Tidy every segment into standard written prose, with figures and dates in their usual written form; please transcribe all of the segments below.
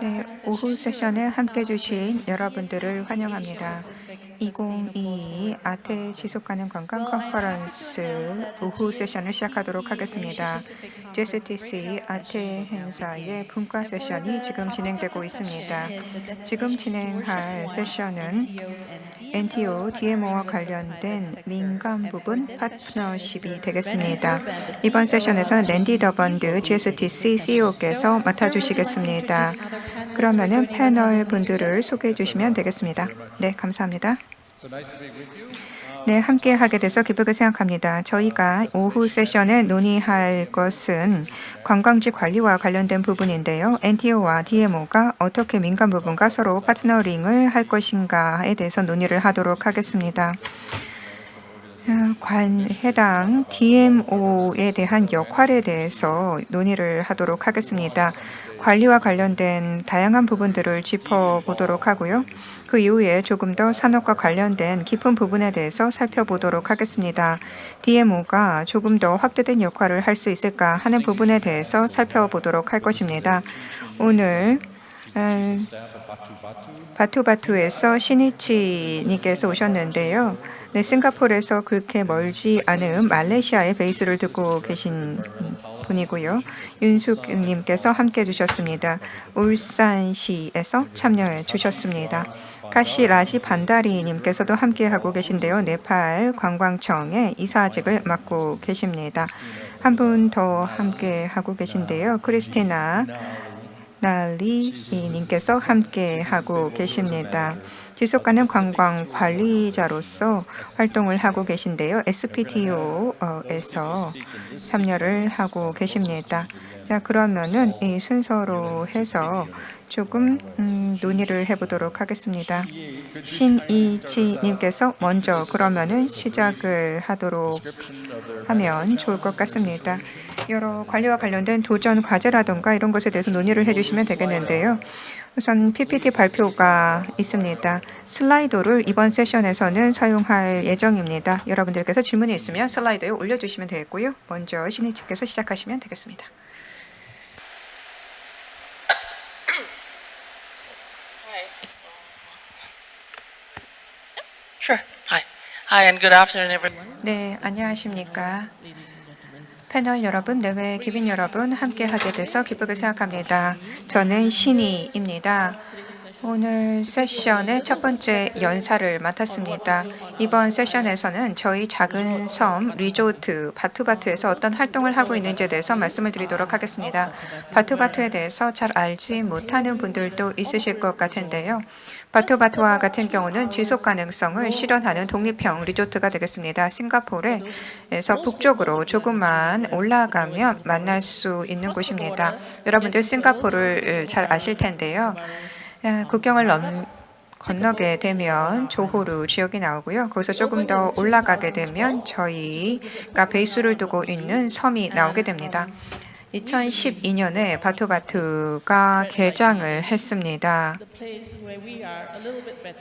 네, 오후 세션에 함께 해주신 여러분들을 환영합니다. 2022 아태 지속가능 건강 컨퍼런스 오후 세션을 시작하도록 하겠습니다. JSTC 아태 행사의 분과 세션이 지금 진행되고 있습니다. 지금 진행할 세션은 NTO, DMO와 관련된 민간 부분 파트너십이 되겠습니다. 이번 세션에서는 랜디 더번드 GSTC CEO께서 맡아주시겠습니다. 그러면은 패널 분들을 소개해 주시면 되겠습니다. 네, 감사합니다. 네, 함께 하게 돼서 기쁘게 생각합니다. 저희가 오후 세션에 논의할 것은 관광지 관리와 관련된 부분인데요. NTO와 DMO가 어떻게 민간 부분과 서로 파트너링을 할 것인가에 대해서 논의를 하도록 하겠습니다. 해당 DMO에 대한 역할에 대해서 논의를 하도록 하겠습니다. 관리와 관련된 다양한 부분들을 짚어보도록 하고요. 그 이후에 조금 더 산업과 관련된 깊은 부분에 대해서 살펴보도록 하겠습니다. DMO가 조금 더 확대된 역할을 할 수 있을까 하는 부분에 대해서 살펴보도록 할 것입니다. 오늘 바투바투에서 신이치 님께서 오셨는데요. 네, 싱가포르에서 그렇게 멀지 않은 말레이시아의 베이스를 듣고 계신 분이고요. 윤숙 님께서 함께 해주셨습니다. 울산시에서 참여해 주셨습니다. 카시 라시 반다리 님께서도 함께하고 계신데요. 네팔 관광청의 이사직을 맡고 계십니다. 한 분 더 함께하고 계신데요. 크리스티나 날리 님께서 함께하고 계십니다. 지속가능 관광 관리자로서 활동을 하고 계신데요. SPTO에서 참여를 하고 계십니다. 자, 그러면은 이 순서로 해서 조금 논의를 해보도록 하겠습니다. 신이치 님께서 먼저 그러면은 시작을 하도록 하면 좋을 것 같습니다. 여러 관리와 관련된 도전 과제라든가 이런 것에 대해서 논의를 해주시면 되겠는데요. 우선 PPT 발표가 있습니다. 슬라이드를 이번 세션에서는 사용할 예정입니다. 여러분들께서 질문이 있으면 슬라이드에 올려주시면 되겠고요. 먼저 신이치께서 시작하시면 되겠습니다. Sure. Hi, and good afternoon, everyone. 네, 안녕하십니까. 패널 여러분, 내외 기빈 여러분 함께 하게 돼서 기쁘게 생각합니다. 저는 신이입니다. 오늘 세션의 첫 번째 연사를 맡았습니다. 이번 세션에서는 저희 작은 섬 리조트 바투바투에서 어떤 활동을 하고 있는지에 대해서 말씀을 드리도록 하겠습니다. 바투바투에 대해서 잘 알지 못하는 분들도 있으실 것 같은데요. 바투바투와 같은 경우는 지속 가능성을 실현하는 독립형 리조트가 되겠습니다. 싱가포르에서 북쪽으로 조금만 올라가면 만날 수 있는 곳입니다. 여러분들 싱가포르를 잘 아실 텐데요. 국경을 건너게 되면 조호루 지역이 나오고요. 거기서 조금 더 올라가게 되면 저희가 베이스를 두고 있는 섬이 나오게 됩니다. 2012년에 바투바투가 개장을 했습니다.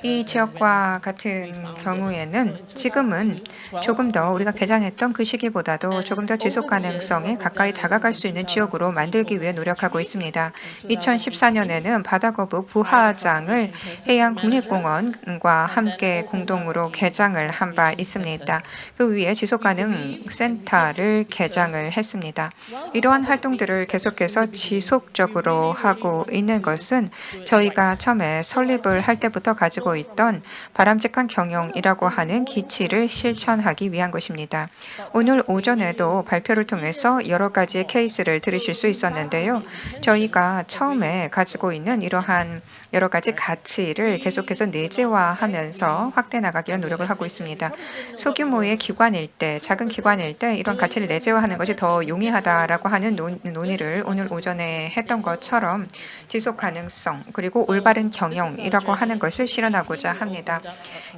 이 지역과 같은 경우에는 지금은 조금 더 우리가 개장했던 그 시기보다도 조금 더 지속 가능성에 가까이 다가갈 수 있는 지역으로 만들기 위해 노력하고 있습니다. 2014년에는 바다거북 부하장을 해양국립공원과 함께 공동으로 개장을 한 바 있습니다. 그 위에 지속가능 센터를 개장을 했습니다. 이러한 활동들을 계속해서 지속적으로 하고 있는 것은 저희가 처음에 설립을 할 때부터 가지고 있던 바람직한 경영이라고 하는 기치를 실천하기 위한 것입니다. 오늘 오전에도 발표를 통해서 여러 가지 케이스를 들으실 수 있었는데요. 저희가 처음에 가지고 있는 이러한 여러 가지 가치를 계속해서 내재화하면서 확대 나가기 위한 노력을 하고 있습니다. 소규모의 기관일 때, 작은 기관일 때 이런 가치를 내재화하는 것이 더 용이하다라고 하는 논의를 오늘 오전에 했던 것처럼 지속 가능성 그리고 올바른 경영이라고 하는 것을 실현하고자 합니다.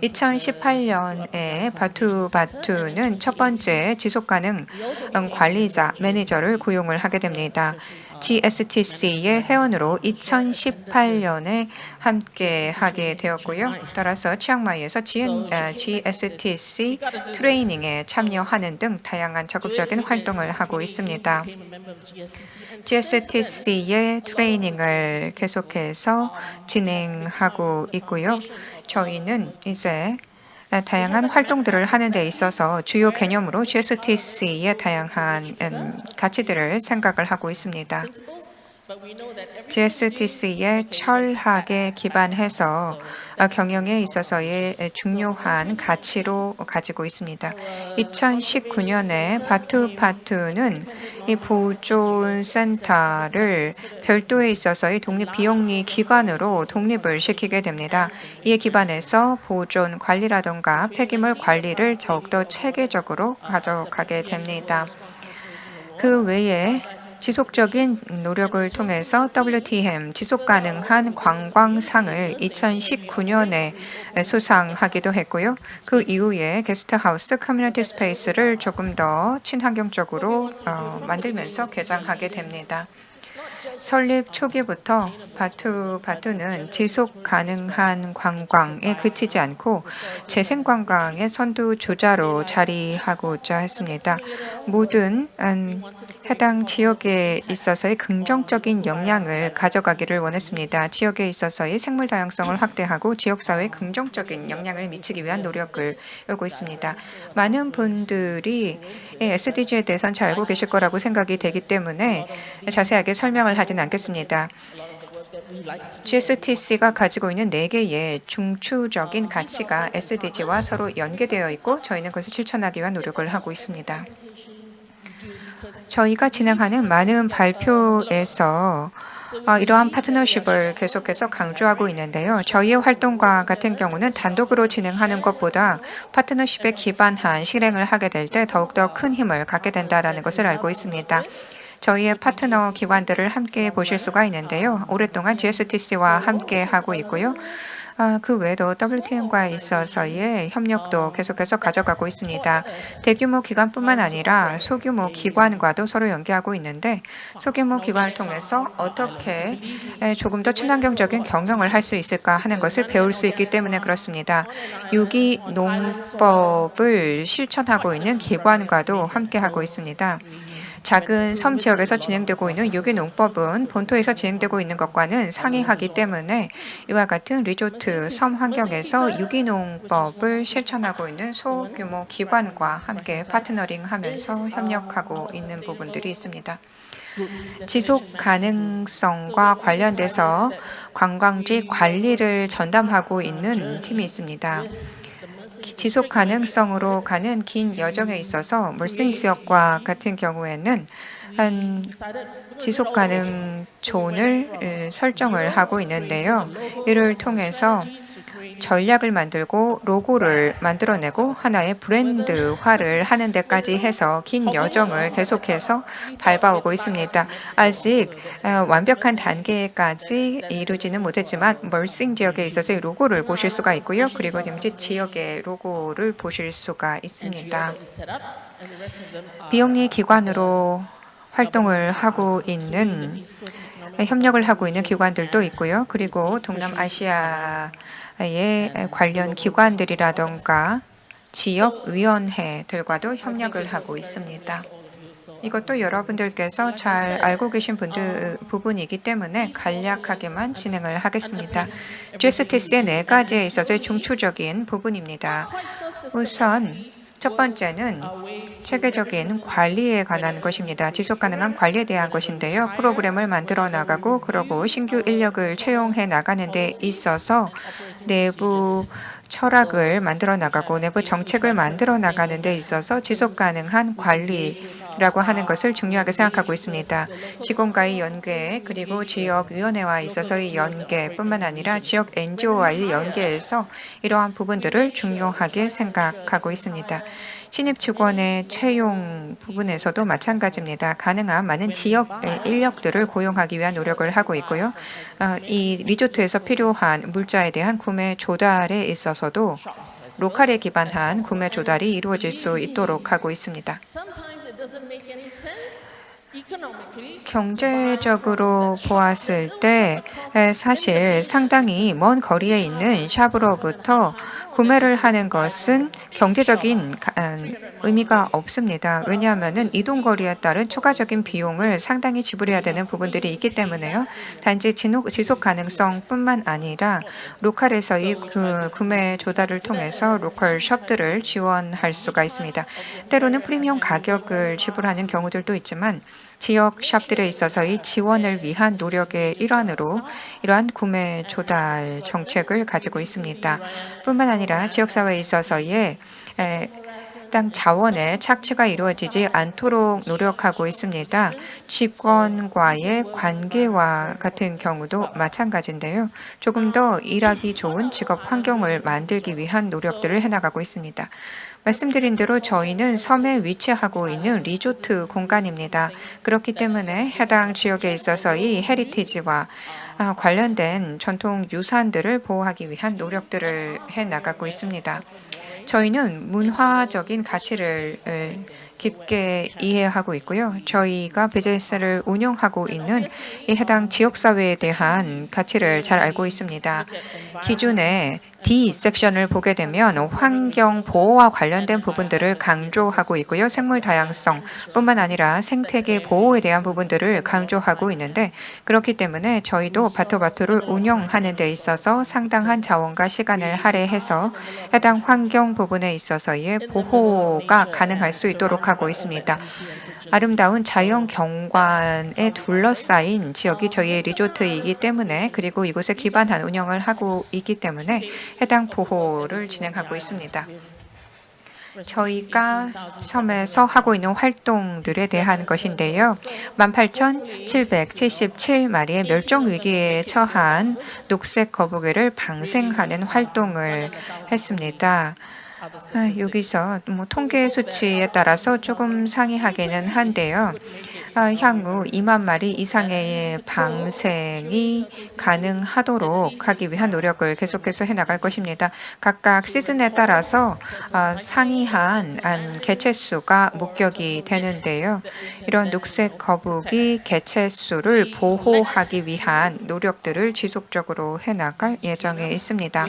2018년에 바투바투는 첫 번째 지속 가능 관리자 매니저를 고용을 하게 됩니다. GSTC의 회원으로 2018년에 함께 하게 되었고요. 따라서 치앙마이에서 GSTC 트레이닝에 참여하는 등 다양한 적극적인 활동을 하고 있습니다. GSTC의 트레이닝을 계속해서 진행하고 있고요. 저희는 이제 다양한 활동들을 하는 데 있어서 주요 개념으로 GSTC의 다양한 가치들을 생각을 하고 있습니다. GSTC의 철학에 기반해서 경영에 있어서의 중요한 가치로 가지고 있습니다. 2019년에 바투는 이 보존센터를 별도에 있어서의 독립 비영리 기관으로 독립을 시키게 됩니다. 이에 기반해서 보존 관리라던가 폐기물 관리를 더욱더 체계적으로 가져가게 됩니다. 그 외에 지속적인 노력을 통해서 WTM 지속가능한 관광상을 2019년에 수상하기도 했고요. 그 이후에 게스트하우스 커뮤니티 스페이스를 조금 더 친환경적으로 만들면서 개장하게 됩니다. 설립 초기부터 바투는 지속 가능한 관광에 그치지 않고 재생 관광의 선두주자로 자리하고자 했습니다. 모든 해당 지역에 있어서의 긍정적인 영향을 가져가기를 원했습니다. 지역에 있어서의 생물 다양성을 확대하고 지역사회에 긍정적인 영향을 미치기 위한 노력을 하고 있습니다. 많은 분들이 SDG에 대해서는 잘 알고 계실 거라고 생각이 되기 때문에 자세하게 설명을 하진 않겠습니다. GSTC가 가지고 있는 4개의 중추적인 가치가 SDG와 서로 연계되어 있고 저희는 그것을 실천하기 위한 노력을 하고 있습니다. 저희가 진행하는 많은 발표에서 이러한 파트너십을 계속해서 강조하고 있는데요. 저희의 활동과 같은 경우는 단독으로 진행하는 것보다 파트너십에 기반한 실행을 하게 될 때 더욱더 큰 힘을 갖게 된다는 것을 알고 있습니다. 저희의 파트너 기관들을 함께 보실 수가 있는데요. 오랫동안 GSTC와 함께 하고 있고요. 그 외에도 WTM과 있어서의 협력도 계속해서 가져가고 있습니다. 대규모 기관뿐만 아니라 소규모 기관과도 서로 연계하고 있는데 소규모 기관을 통해서 어떻게 조금 더 친환경적인 경영을 할 수 있을까 하는 것을 배울 수 있기 때문에 그렇습니다. 유기농법을 실천하고 있는 기관과도 함께하고 있습니다. 작은 섬 지역에서 진행되고 있는 유기농법은 본토에서 진행되고 있는 것과는 상이하기 때문에 이와 같은 리조트 섬 환경에서 유기농법을 실천하고 있는 소규모 기관과 함께 파트너링하면서 협력하고 있는 부분들이 있습니다. 지속 가능성과 관련돼서 관광지 관리를 전담하고 있는 팀이 있습니다. 지속 가능성으로 가는 긴 여정에 있어서 몰싱 지역과 같은 경우에는 지속 가능 존을 설정을 하고 있는데요. 이를 통해서 전략을 만들고 로고를 만들어내고 하나의 브랜드화를 하는 데까지 해서 긴 여정을 계속해서 밟아오고 있습니다. 아직 완벽한 단계까지 이루지는 못했지만 멀싱 지역에 있어서 이 로고를 보실 수가 있고요. 그리고 림지 지역의 로고를 보실 수가 있습니다. 비영리 기관으로 활동을 하고 있는 협력을 하고 있는 기관들도 있고요. 그리고 동남아시아의 관련 기관들이라던가 지역위원회들과도 협력을 하고 있습니다. 이것도 여러분들께서 잘 알고 계신 부분이기 때문에 간략하게만 진행을 하겠습니다. GSTC의 4가지에 있어서 중추적인 부분입니다. 우선 첫 번째는 체계적인 관리에 관한 것입니다. 지속가능한 관리에 대한 것인데요. 프로그램을 만들어 나가고 그러고 신규 인력을 채용해 나가는 데 있어서 내부 철학을 만들어 나가고 내부 정책을 만들어 나가는 데 있어서 지속가능한 관리라고 하는 것을 중요하게 생각하고 있습니다. 직원과의 연계 그리고 지역위원회와 있어서의 연계뿐만 아니라 지역 NGO와의 연계에서 이러한 부분들을 중요하게 생각하고 있습니다. 신입 직원의 채용 부분에서도 마찬가지입니다. 가능한 많은 지역 인력들을 고용하기 위한 노력을 하고 있고요. 이 리조트에서 필요한 물자에 대한 구매 조달에 있어서도 로컬에 기반한 구매 조달이 이루어질 수 있도록 하고 있습니다. 경제적으로 보았을 때 사실 상당히 먼 거리에 있는 샵으로부터 구매를 하는 것은 경제적인 의미가 없습니다. 왜냐하면 이동 거리에 따른 추가적인 비용을 상당히 지불해야 되는 부분들이 있기 때문에요. 단지 지속 가능성뿐만 아니라 로컬에서의 그 구매 조달을 통해서 로컬 숍들을 지원할 수가 있습니다. 때로는 프리미엄 가격을 지불하는 경우들도 있지만 지역 샵들에 있어서의 지원을 위한 노력의 일환으로 이러한 구매 조달 정책을 가지고 있습니다. 뿐만 아니라 지역사회에 있어서의 땅 자원의 착취가 이루어지지 않도록 노력하고 있습니다. 직원과의 관계와 같은 경우도 마찬가지인데요. 조금 더 일하기 좋은 직업 환경을 만들기 위한 노력들을 해나가고 있습니다. 말씀드린 대로 저희는 섬에 위치하고 있는 리조트 공간입니다. 그렇기 때문에 해당 지역에 있어서의 헤리티지와 관련된 전통 유산들을 보호하기 위한 노력들을 해나가고 있습니다. 저희는 문화적인 가치를 깊게 이해하고 있고요. 저희가 BJS를 운영하고 있는 이 해당 지역사회에 대한 가치를 잘 알고 있습니다. 기준의 D 섹션을 보게 되면 환경 보호와 관련된 부분들을 강조하고 있고요. 생물 다양성뿐만 아니라 생태계 보호에 대한 부분들을 강조하고 있는데 그렇기 때문에 저희도 바토바토를 운영하는 데 있어서 상당한 자원과 시간을 할애해서 해당 환경 부분에 있어서의 보호가 가능할 수 있도록 하고 있습니다. 아름다운 자연 경관에 둘러싸인 지역이 저희의 리조트이기 때문에 그리고 이곳에 기반한 운영을 하고 있기 때문에 해당 보호를 진행하고 있습니다. 저희가 섬에서 하고 있는 활동들에 대한 것인데요. 18,777마리의 멸종 위기에 처한 녹색 거북이를 방생하는 활동을 했습니다. 여기서 통계 수치에 따라서 조금 상이하기는 한데요. 향후 2만 마리 이상의 방생이 가능하도록 하기 위한 노력을 계속해서 해나갈 것입니다. 각각 시즌에 따라서 상이한 개체수가 목격이 되는데요. 이런 녹색 거북이 개체수를 보호하기 위한 노력들을 지속적으로 해나갈 예정에 있습니다.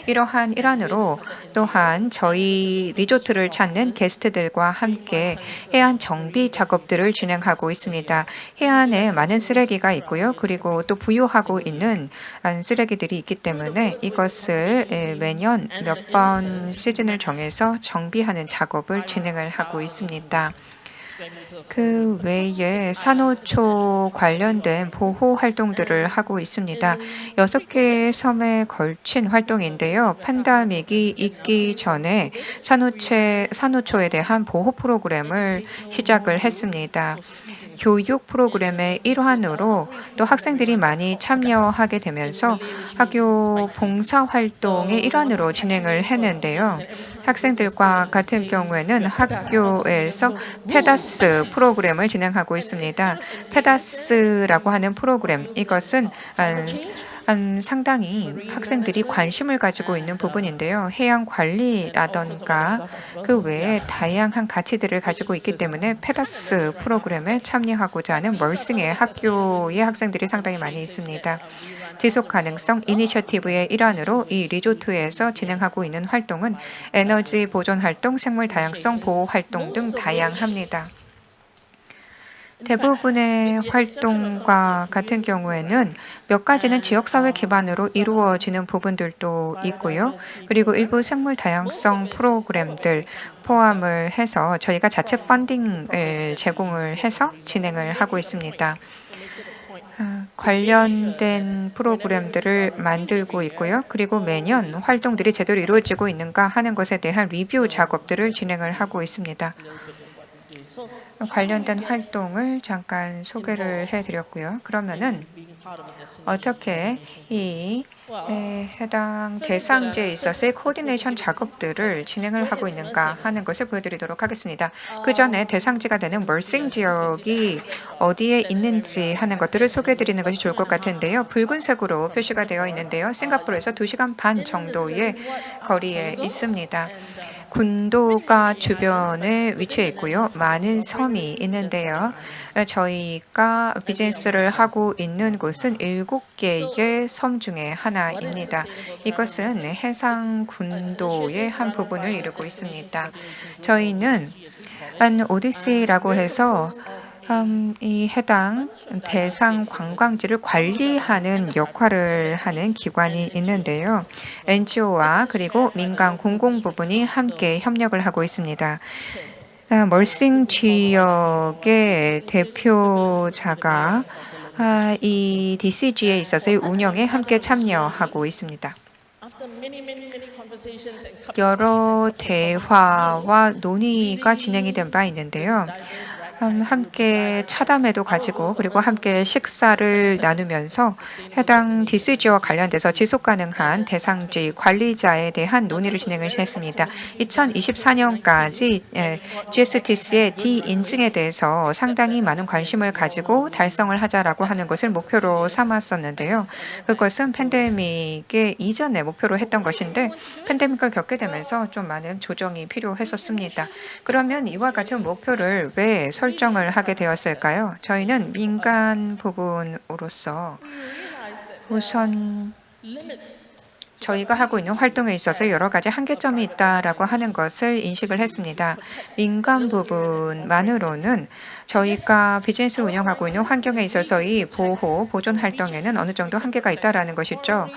이러한 일환으로 또한 저희 리조트를 찾는 게스트들과 함께 해안 정비 작업들을 진행하고 있습니다. 해안에 많은 쓰레기가 있고요. 그리고 또 부유하고 있는 쓰레기들이 있기 때문에 이것을 매년 몇 번 시즌을 정해서 정비하는 작업을 진행을 하고 있습니다. 그 외에 산호초 관련된 보호 활동들을 하고 있습니다. 6개의 섬에 걸친 활동인데요. 팬데믹이 있기 전에 산호초에 대한 보호 프로그램을 시작을 했습니다. 교육 프로그램의 일환으로 또 학생들이 많이 참여하게 되면서 학교 봉사활동의 일환으로 진행을 했는데요. 학생들과 같은 경우에는 학교에서 페다스 프로그램을 진행하고 있습니다. 페다스라고 하는 프로그램, 이것은 상당히 학생들이 관심을 가지고 있는 부분인데요. 해양 관리라던가 그 외에 다양한 가치들을 가지고 있기 때문에 페다스 프로그램에 참여하고자 하는 멀싱의 학교의 학생들이 상당히 많이 있습니다. 지속 가능성 이니셔티브의 일환으로 이 리조트에서 진행하고 있는 활동은 에너지 보존 활동, 생물 다양성 보호 활동 등 다양합니다. 대부분의 활동과 같은 경우에는 몇 가지는 지역사회 기반으로 이루어지는 부분들도 있고요. 그리고 일부 생물 다양성 프로그램들 포함을 해서 저희가 자체 펀딩을 제공을 해서 진행을 하고 있습니다. 관련된 프로그램들을 만들고 있고요. 그리고 매년 활동들이 제대로 이루어지고 있는가 하는 것에 대한 리뷰 작업들을 진행을 하고 있습니다. 관련된 활동을 잠깐 소개를 해드렸고요. 그러면은 어떻게 이 해당 대상지에 있어서의 코디네이션 작업들을 진행을 하고 있는가 하는 것을 보여드리도록 하겠습니다. 그 전에 대상지가 되는 멀싱 지역이 어디에 있는지 하는 것들을 소개해드리는 것이 좋을 것 같은데요. 붉은색으로 표시가 되어 있는데요. 싱가포르에서 2시간 반 정도의 거리에 있습니다. 군도가 주변에 위치해 있고요. 많은 섬이 있는데요. 저희가 비즈니스를 하고 있는 곳은 7개의 섬 중에 하나입니다. 이것은 해상 군도의 한 부분을 이루고 있습니다. 저희는 오디시라고 해서 이 해당 대상 관광지를 관리하는 역할을 하는 기관이 있는데요. NGO와 그리고 민간 공공 부분이 함께 협력을 하고 있습니다. 멀싱 지역의 대표자가 이 DCG에 있어서의 운영에 함께 참여하고 있습니다. 여러 대화와 논의가 진행이 된 바 있는데요. 함께 차담회도 가지고 그리고 함께 식사를 나누면서 해당 DCG와 관련돼서 지속 가능한 대상지 관리자에 대한 논의를 진행을 했습니다. 2024년까지 GSTC의 D 인증에 대해서 상당히 많은 관심을 가지고 달성을 하자라고 하는 것을 목표로 삼았었는데요. 그것은 팬데믹의 이전에 목표로 했던 것인데 팬데믹을 겪게 되면서 좀 많은 조정이 필요했었습니다. 그러면 이와 같은 목표를 왜 설정을 하게 되었을까요? 저희는 민간 부분으로서 우선 저희가 하고 있는 활동에 있어서 여러 가지 한계점이 있다라고 하는 것을 인식을 했습니다. 민간 부분만으로는 저희가 비즈니스를 운영하고 있는 환경에 있어서의 보존 활동에는 어느 정도 한계가 있다라는 것이죠.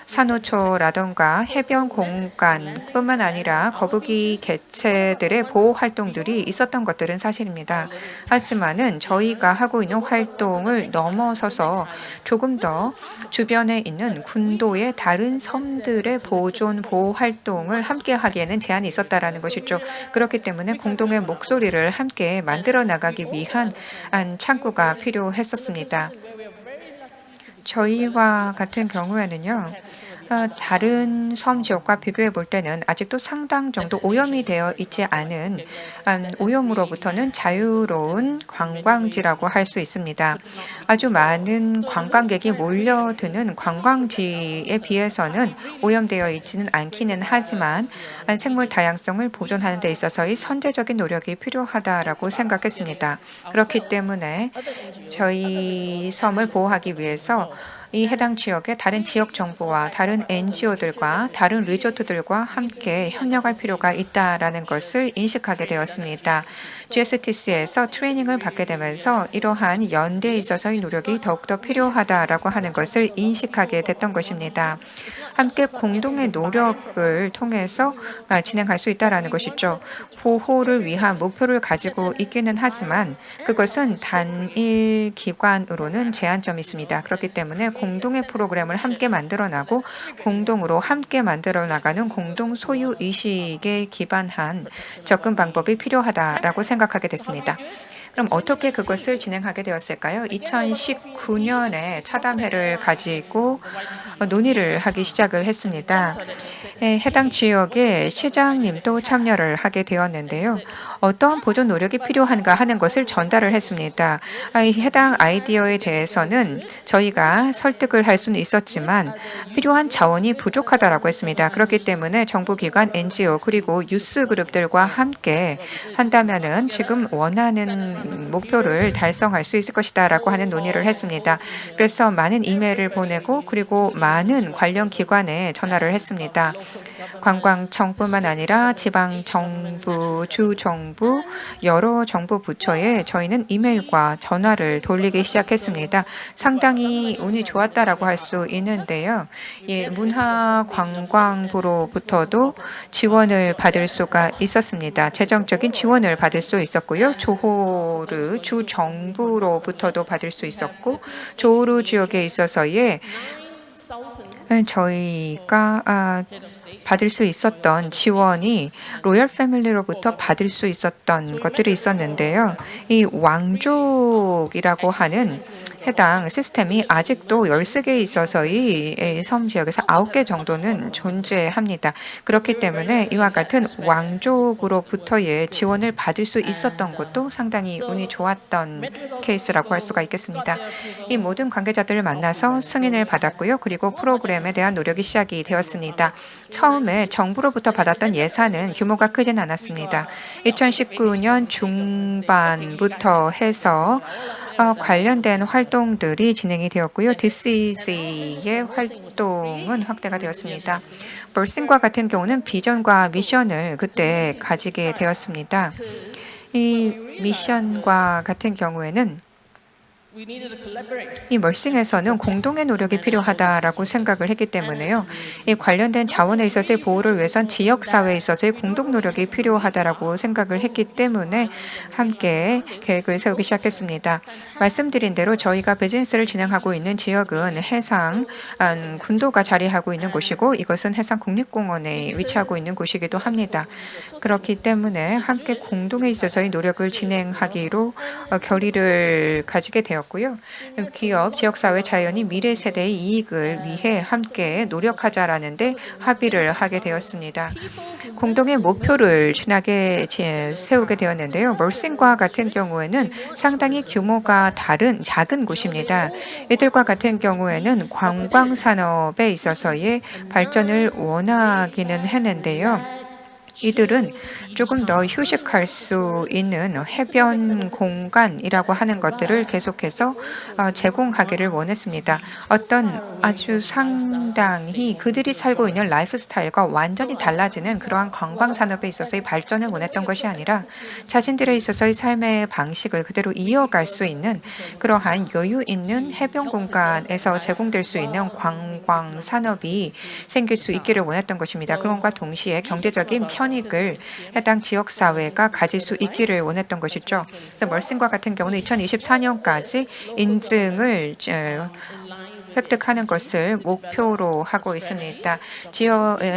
산호초라던가 해변 공간뿐만 아니라 거북이 개체들의 보호 활동들이 있었던 것들은 사실입니다. 하지만은 저희가 하고 있는 활동을 넘어서서 조금 더 주변에 있는 군도의 다른 섬들의 보존 보호 활동을 함께 하기에는 제한이 있었다라는 것이죠. 그렇기 때문에 공동의 목소리를 함께 만들어 나가기 위한 창구가 필요했었습니다. 저희와 같은 경우에는요. 다른 섬 지역과 비교해 볼 때는 아직도 상당 정도 오염이 되어 있지 않은 오염으로부터는 자유로운 관광지라고 할 수 있습니다. 아주 많은 관광객이 몰려드는 관광지에 비해서는 오염되어 있지는 않기는 하지만 생물 다양성을 보존하는 데 있어서의 선제적인 노력이 필요하다라고 생각했습니다. 그렇기 때문에 저희 섬을 보호하기 위해서 이 해당 지역의 다른 지역 정부와 다른 NGO들과 다른 리조트들과 함께 협력할 필요가 있다라는 것을 인식하게 되었습니다. GSTC에서 트레이닝을 받게 되면서 이러한 연대에 있어서의 노력이 더욱더 필요하다라고 하는 것을 인식하게 됐던 것입니다. 함께 공동의 노력을 통해서 진행할 수 있다라는 것이죠. 보호를 위한 목표를 가지고 있기는 하지만 그것은 단일 기관으로는 제한점이 있습니다. 그렇기 때문에 공동의 프로그램을 함께 만들어 나고 공동으로 함께 만들어 나가는 공동 소유 의식에 기반한 접근 방법이 필요하다라고 생각하게 됐습니다. 그럼 어떻게 그것을 진행하게 되었을까요? 2019년에 차담회를 가지고 논의를 하기 시작을 했습니다. 해당 지역의 시장님도 참여를 하게 되었는데요. 어떠한 보존 노력이 필요한가 하는 것을 전달을 했습니다. 해당 아이디어에 대해서는 저희가 설득을 할 수는 있었지만 필요한 자원이 부족하다라고 했습니다. 그렇기 때문에 정부기관, NGO 그리고 유스 그룹들과 함께 한다면은 지금 원하는 목표를 달성할 수 있을 것이다라고 하는 논의를 했습니다. 그래서 많은 이메일을 보내고 그리고 많은 관련 기관에 전화를 했습니다. 관광청뿐만 아니라 지방 정부, 주 정부, 여러 정부 부처에 저희는 이메일과 전화를 돌리기 시작했습니다. 상당히 운이 좋았다라고 할 수 있는데요. 문화관광부로부터도 지원을 받을 수가 있었습니다. 재정적인 지원을 받을 수 있었고요. 조호르 주 정부로부터도 받을 수 있었고 조호르 지역에 있어서의 저희가 받을 수 있었던 지원이 로열 패밀리로부터 받을 수 있었던 것들이 있었는데요. 이 왕족이라고 하는 해당 시스템이 아직도 13개 있어서 이 섬 지역에서 9개 정도는 존재합니다. 그렇기 때문에 이와 같은 왕족으로부터의 지원을 받을 수 있었던 것도 상당히 운이 좋았던 케이스라고 할 수가 있겠습니다. 이 모든 관계자들을 만나서 승인을 받았고요. 그리고 프로그램에 대한 노력이 시작이 되었습니다. 처음에 정부로부터 받았던 예산은 규모가 크진 않았습니다. 2019년 중반부터 해서 관련된 활동들이 진행이 되었고요. DCC의 활동은 확대가 되었습니다. 벌싱과 같은 경우는 비전과 미션을 그때 가지게 되었습니다. 이 미션과 같은 경우에는 이 멀싱에서는 공동의 노력이 필요하다라고 생각을 했기 때문에요. 이 관련된 자원에 있어서의 보호를 위해선 지역사회에 있어서의 공동 노력이 필요하다라고 생각을 했기 때문에 함께 계획을 세우기 시작했습니다. 말씀드린 대로 저희가 비즈니스를 진행하고 있는 지역은 해상 군도가 자리하고 있는 곳이고 이것은 해상 국립공원에 위치하고 있는 곳이기도 합니다. 그렇기 때문에 함께 공동에 있어서의 노력을 진행하기로 결의를 가지게 되었고요. 기업, 지역사회, 자연이 미래 세대의 이익을 위해 함께 노력하자라는 데 합의를 하게 되었습니다. 공동의 목표를 진하게 세우게 되었는데요. 멀싱과 같은 경우에는 상당히 규모가 다른 작은 곳입니다. 이들과 같은 경우에는 관광 산업에 있어서의 발전을 원하기는 했는데요. 이들은 조금 더 휴식할 수 있는 해변 공간이라고 하는 것들을 계속해서 제공하기를 원했습니다. 어떤 아주 상당히 그들이 살고 있는 라이프 스타일과 완전히 달라지는 그러한 관광 산업에 있어서의 발전을 원했던 것이 아니라 자신들에 있어서의 삶의 방식을 그대로 이어갈 수 있는 그러한 여유 있는 해변 공간에서 제공될 수 있는 관광 산업이 생길 수 있기를 원했던 것입니다. 그런과 동시에 경제적인 편익을 해당 지역 사회가 가질 수 있기를 원했던 것이죠. 그래서 멀싱과 같은 경우는 2024년까지 인증을 획득하는 것을 목표로 하고 있습니다.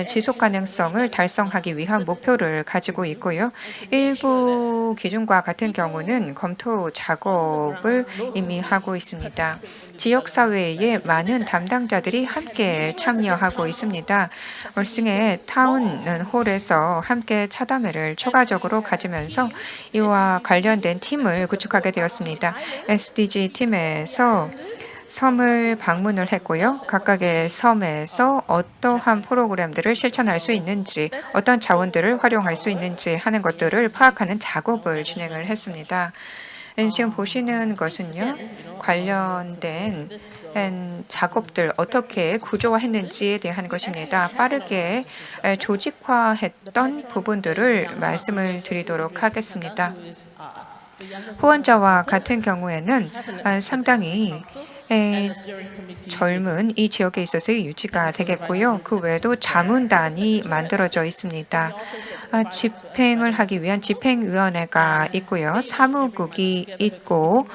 지속 가능성을 달성하기 위한 목표를 가지고 있고요. 일부 기준과 같은 경우는 검토 작업을 이미 하고 있습니다. 지역사회의 많은 담당자들이 함께 참여하고 있습니다. 멀싱의 타운홀에서 함께 차담회를 초과적으로 가지면서 이와 관련된 팀을 구축하게 되었습니다. SDG 팀에서 섬을 방문을 했고요. 각각의 섬에서 어떠한 프로그램들을 실천할 수 있는지, 어떤 자원들을 활용할 수 있는지 하는 것들을 파악하는 작업을 진행을 했습니다. 지금 보시는 것은요. 관련된 작업들 어떻게 구조화했는지에 대한 것입니다. 빠르게 조직화했던 부분들을 말씀을 드리도록 하겠습니다. 후원자와 같은 경우에는 상당히 젊은 이 지역에 있어서의 유지가 되겠고요. 그 외에도 자문단이 만들어져 있습니다. 집행을 하기 위한 집행위원회가 있고요. 사무국이 있고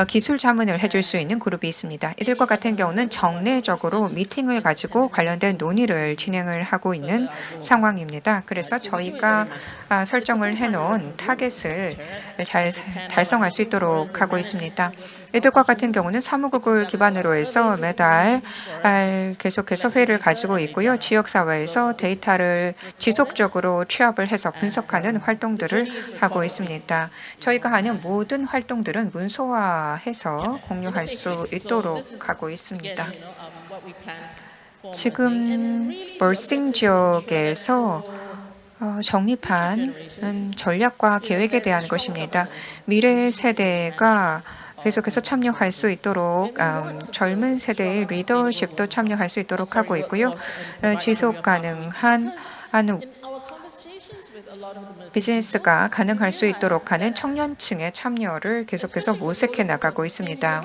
기술 자문을 해줄 수 있는 그룹이 있습니다. 이들과 같은 경우는 정례적으로 미팅을 가지고 관련된 논의를 진행을 하고 있는 상황입니다. 그래서 저희가 설정을 해놓은 타겟을 잘 달성할 수 있도록 하고 있습니다. 이들과 같은 경우는 사무국을 기반으로 해서 매달 계속해서 회의를 가지고 있고요. 지역사회에서 데이터를 지속적으로 취합을 해서 분석하는 활동들을 하고 있습니다. 저희가 하는 모든 활동들은 문서화해서 공유할 수 있도록 하고 있습니다. 지금 멀싱 지역에서 정립한 전략과 계획에 대한 것입니다. 미래 세대가 계속해서 참여할 수 있도록 젊은 세대의 리더십도 참여할 수 있도록 하고 있고요. 지속 가능한 비즈니스가 가능할 수 있도록 하는 청년층의 참여를 계속해서 모색해 나가고 있습니다.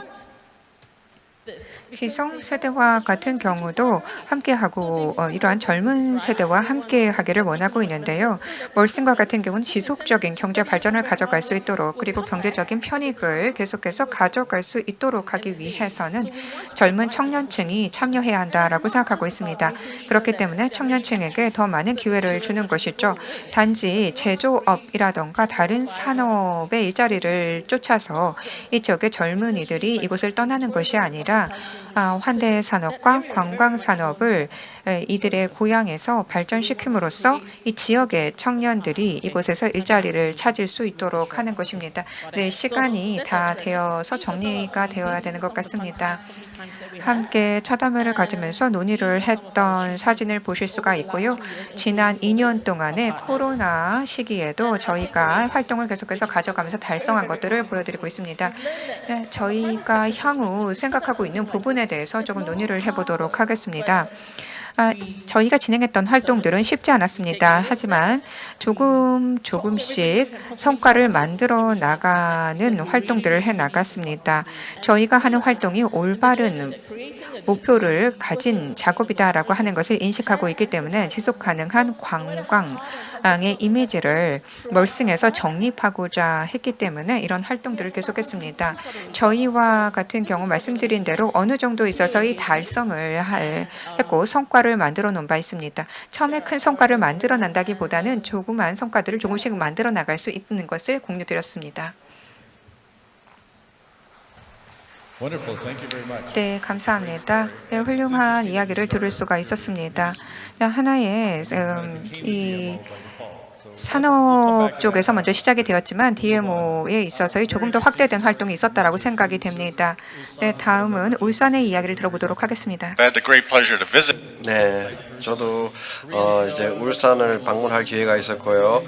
기성세대와 같은 경우도 함께하고 이러한 젊은 세대와 함께하기를 원하고 있는데요. 멀슨과 같은 경우는 지속적인 경제 발전을 가져갈 수 있도록 그리고 경제적인 편익을 계속해서 가져갈 수 있도록 하기 위해서는 젊은 청년층이 참여해야 한다라고 생각하고 있습니다. 그렇기 때문에 청년층에게 더 많은 기회를 주는 것이죠. 단지 제조업이라던가 다른 산업의 일자리를 쫓아서 이쪽의 젊은이들이 이곳을 떠나는 것이 아니라 환대 산업과 관광 산업을 이들의 고향에서 발전시킴으로써 이 지역의 청년들이 이곳에서 일자리를 찾을 수 있도록 하는 것입니다. 네, 시간이 다 되어서 정리가 되어야 되는 것 같습니다. 함께 차담회를 가지면서 논의를 했던 사진을 보실 수가 있고요. 지난 2년 동안의 코로나 시기에도 저희가 활동을 계속해서 가져가면서 달성한 것들을 보여드리고 있습니다. 네, 저희가 향후 생각하고 있는 부분에 대해서 조금 논의를 해보도록 하겠습니다. 저희가 진행했던 활동들은 쉽지 않았습니다. 하지만 조금씩 성과를 만들어 나가는 활동들을 해 나갔습니다. 저희가 하는 활동이 올바른 목표를 가진 작업이다라고 하는 것을 인식하고 있기 때문에 지속 가능한 관광의 이미지를 멀승에서 정립하고자 했기 때문에 이런 활동들을 계속했습니다. 저희와 같은 경우 말씀드린 대로 어느 정도 있어서 이 달성을 했고 성과를 만들어 놓은 바 있습니다. 처음에 큰 성과를 만들어 난다기보다는 조그만 성과들을 조금씩 만들어 나갈 수 있는 것을 공유드렸습니다. 네, 감사합니다. 네, 훌륭한 이야기를 들을 수가 있었습니다. 하나의 이 산업 쪽에서 먼저 시작이 되었지만 DMO에 있어서의 조금 더 확대된 활동이 있었다라고 생각이 됩니다. 네, 다음은 울산의 이야기를 들어보도록 하겠습니다. I had the great pleasure to visit. 네, 저도 이제 울산을 방문할 기회가 있었고요.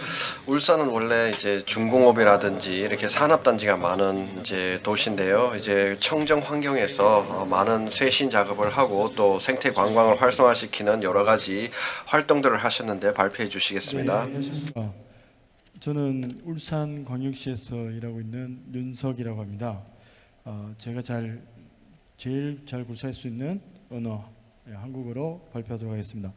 울산은 원래 이제 중공업이라든지 이렇게 산업단지가 많은 이제 도시인데요. 이제 청정 환경에서 많은 쇄신 작업을 하고 또 생태 관광을 활성화시키는 여러 가지 활동들을 하셨는데 발표해 주시겠습니다. 네, 안녕하십니까. 저는 울산광역시에서 일하고 있는 윤석이라고 합니다. 제가 제일 잘 구사할 수 있는 언어 한국어로 발표하도록 하겠습니다.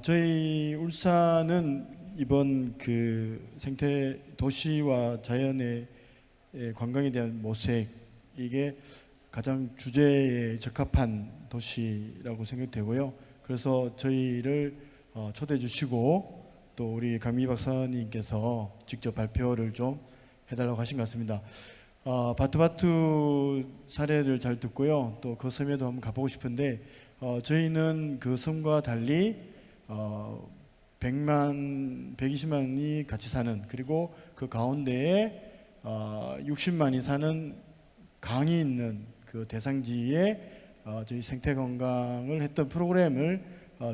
저희 울산은 이번 그 생태 도시와 자연의 관광에 대한 모색 이게 가장 주제에 적합한 도시라고 생각되고요. 그래서 저희를 초대해 주시고 또 우리 강미 박사님께서 직접 발표를 좀 해달라고 하신 것 같습니다. 바투바투 사례를 잘 듣고요. 또 그 섬에도 한번 가보고 싶은데 저희는 그 섬과 달리 120만이 같이 사는 그리고 그 가운데에 60만이 사는 강이 있는 그 대상지에 저희 생태 관광을 했던 프로그램을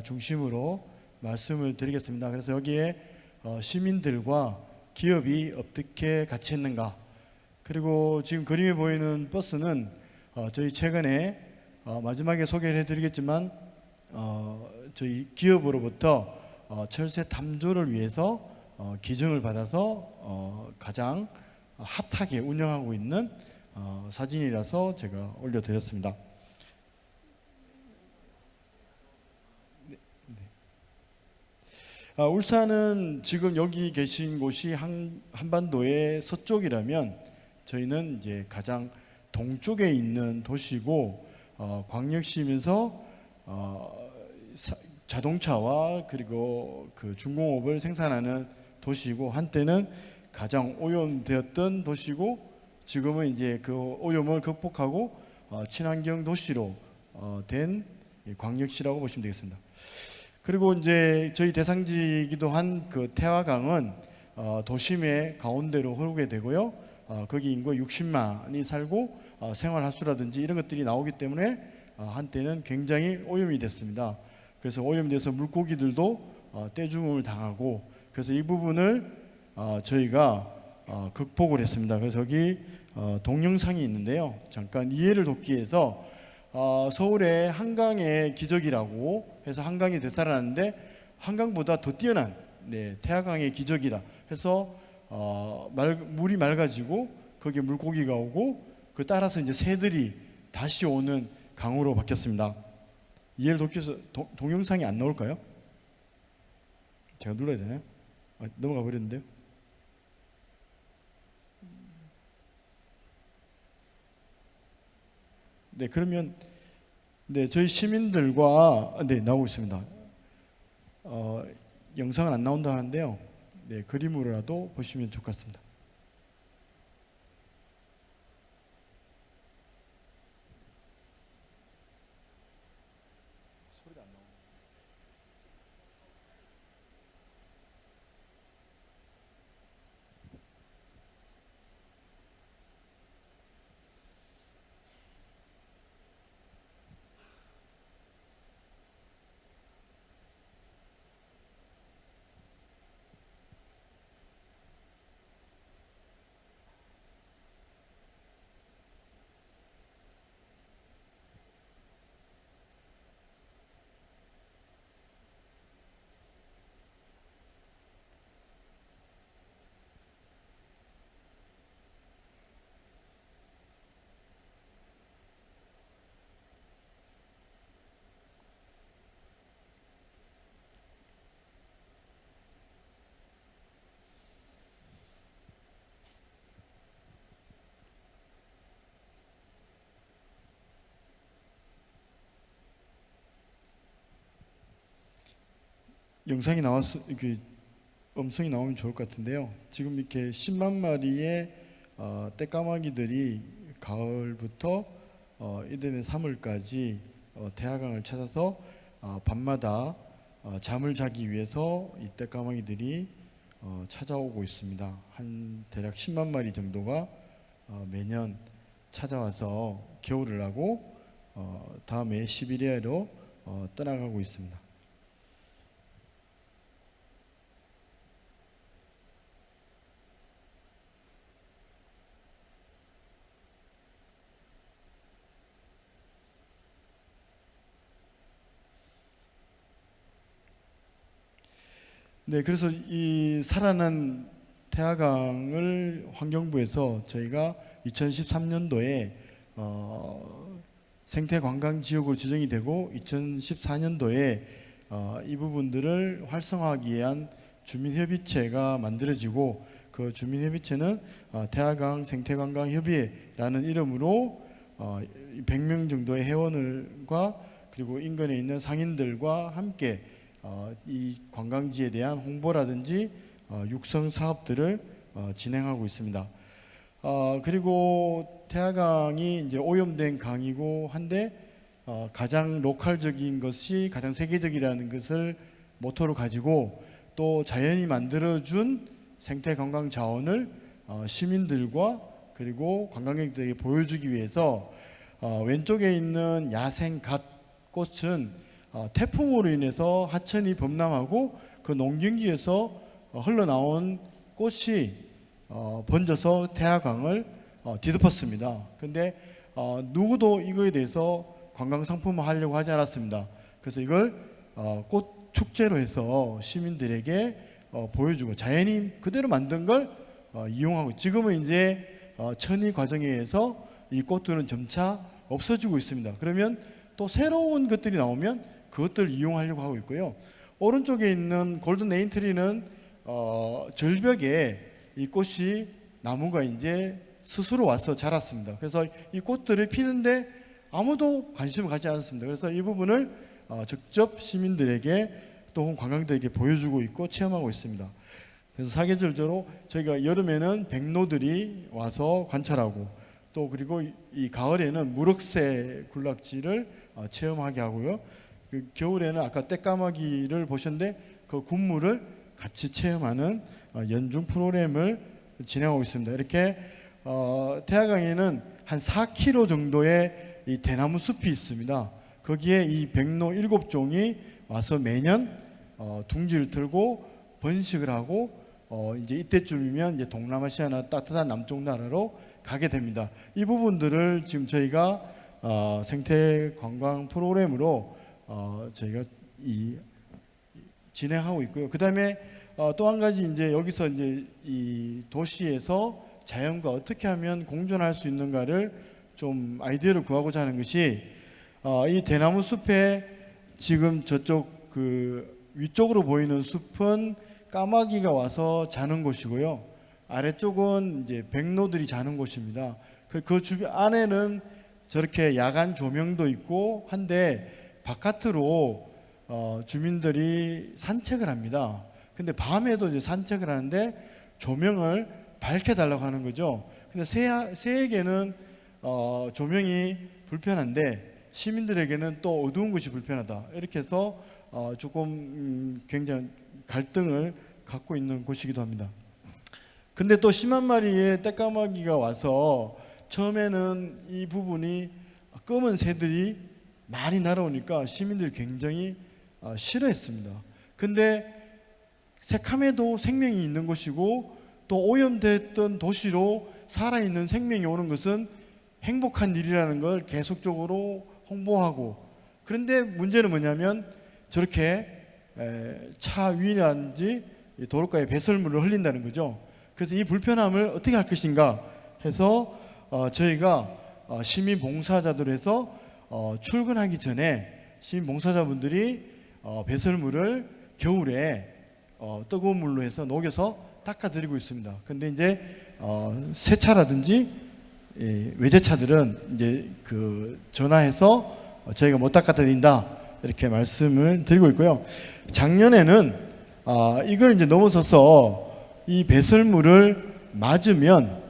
중심으로 말씀을 드리겠습니다. 그래서 여기에 시민들과 기업이 어떻게 같이 했는가 그리고 지금 그림에 보이는 버스는 저희 최근에 마지막에 소개를 해드리겠지만 저희 기업으로부터 철새 탐조를 위해서 기증을 받아서 가장 핫하게 운영하고 있는 사진이라서 제가 올려드렸습니다. 울산은 지금 여기 계신 곳이 한반도의 서쪽이라면 저희는 이제 가장 동쪽에 있는 도시고 광역시면서 자동차와 그리고 그 중공업을 생산하는 도시고 한때는 가장 오염되었던 도시고 지금은 이제 그 오염을 극복하고 친환경 도시로 된 광역시라고 보시면 되겠습니다. 그리고 이제 저희 대상지이기도 한 그 태화강은 도심의 가운데로 흐르게 되고요. 거기 인구 60만이 살고 생활하수라든지 이런 것들이 나오기 때문에 한때는 굉장히 오염이 됐습니다. 그래서 오염돼서 물고기들도 떼죽음을 당하고 그래서 이 부분을 저희가 극복을 했습니다. 그래서 여기 동영상이 있는데요. 잠깐 이해를 돕기 위해서 서울의 한강의 기적이라고 해서 한강이 되살아났는데 한강보다 더 뛰어난 태화강의 기적이라 해서 물이 맑아지고 거기에 물고기가 오고 그 따라서 이제 새들이 다시 오는 강으로 바뀌었습니다. 이해를 돕기 위해서 동영상이 안 나올까요? 제가 눌러야 되나요? 넘어가 버렸는데요. 네, 그러면 네, 저희 시민들과 나오고 있습니다. 영상은 안 나온다 하는데요. 네, 그림으로라도 보시면 좋을 것 같습니다. 영상이 나와서 이렇게 음성이 나오면 좋을 것 같은데요. 지금 이렇게 10만 마리의 떼까마귀들이 가을부터 이듬해 3월까지 태화강을 찾아서 밤마다 잠을 자기 위해서 이 떼까마귀들이 찾아오고 있습니다. 한 대략 10만 마리 정도가 매년 찾아와서 겨울을 하고 다음에 시베리아로 떠나가고 있습니다. 네, 그래서 이 살아난 태화강을 환경부에서 저희가 2013년도에 생태관광지역으로 지정이 되고 2014년도에 이 부분들을 활성화하기 위한 주민협의체가 만들어지고 그 주민협의체는 태화강 생태관광협의회라는 이름으로 100명 정도의 회원들과 그리고 인근에 있는 상인들과 함께 이 관광지에 대한 홍보라든지 육성 사업들을 진행하고 있습니다. 그리고 태화강이 이제 오염된 강이고 한데 가장 로컬적인 것이 가장 세계적이라는 것을 모토로 가지고 또 자연이 만들어준 생태 관광 자원을 시민들과 그리고 관광객들에게 보여주기 위해서 왼쪽에 있는 야생 갓 꽃은 태풍으로 인해서 하천이 범람하고 그 농경지에서 흘러나온 꽃이 번져서 태화강을 뒤덮었습니다. 근데 누구도 이거에 대해서 관광 상품화 하려고 하지 않았습니다. 그래서 이걸 꽃 축제로 해서 시민들에게 보여주고 자연이 그대로 만든 걸 이용하고 지금은 이제 천이 과정에 의해서 이 꽃들은 점차 없어지고 있습니다. 그러면 또 새로운 것들이 나오면 그것들을 이용하려고 하고 있고요. 오른쪽에 있는 골든 레인트리는 절벽에 이 꽃이 나무가 이제 스스로 와서 자랐습니다. 그래서 이 꽃들을 피는데 아무도 관심을 갖지 않았습니다. 그래서 이 부분을 직접 시민들에게 또 관광객들에게 보여주고 있고 체험하고 있습니다. 그래서 사계절적으로 저희가 여름에는 백로들이 와서 관찰하고 또 그리고 이 가을에는 무럭새 군락지를 체험하게 하고요. 그 겨울에는 아까 떼까마귀를 보셨는데 그 군무를 같이 체험하는 연중 프로그램을 진행하고 있습니다. 이렇게 태화강에는 한 4km 정도의 이 대나무 숲이 있습니다. 거기에 이 백로 7종이 와서 매년 둥지를 틀고 번식을 하고 이제 이때쯤이면 이제 동남아시아나 따뜻한 남쪽 나라로 가게 됩니다. 이 부분들을 지금 저희가 생태 관광 프로그램으로 저희가 진행하고 있고요. 그 다음에 또 한 가지 이제 여기서 이제 이 도시에서 자연과 어떻게 하면 공존할 수 있는가를 좀 아이디어를 구하고자 하는 것이 이 대나무 숲에 지금 저쪽 그 위쪽으로 보이는 숲은 까마귀가 와서 자는 곳이고요. 아래쪽은 이제 백로들이 자는 곳입니다. 그 주변 안에는 저렇게 야간 조명도 있고 한데 바깥으로 주민들이 산책을 합니다. 근데 밤에도 이제 산책을 하는데 조명을 밝혀달라고 하는 거죠. 근데 새에게는 조명이 불편한데 시민들에게는 또 어두운 것이 불편하다. 이렇게 해서 조금 굉장히 갈등을 갖고 있는 곳이기도 합니다. 근데 또 10만 마리의 떼까마귀가 와서 처음에는 이 부분이 검은 새들이 많이 날아오니까 시민들이 굉장히 싫어했습니다. 근데 새카매도 생명이 있는 곳이고 또 오염됐던 도시로 살아있는 생명이 오는 것은 행복한 일이라는 걸 계속적으로 홍보하고, 그런데 문제는 뭐냐면 저렇게 차 위라든지 도로가에 배설물을 흘린다는 거죠. 그래서 이 불편함을 어떻게 할 것인가 해서 저희가 시민봉사자들 해서 출근하기 전에 시민봉사자분들이 배설물을 겨울에 뜨거운 물로 해서 녹여서 닦아드리고 있습니다. 근데 이제 세차라든지 외제차들은 이제 그 전화해서 저희가 못 닦아드린다 이렇게 말씀을 드리고 있고요. 작년에는 이걸 이제 넘어서서 이 배설물을 맞으면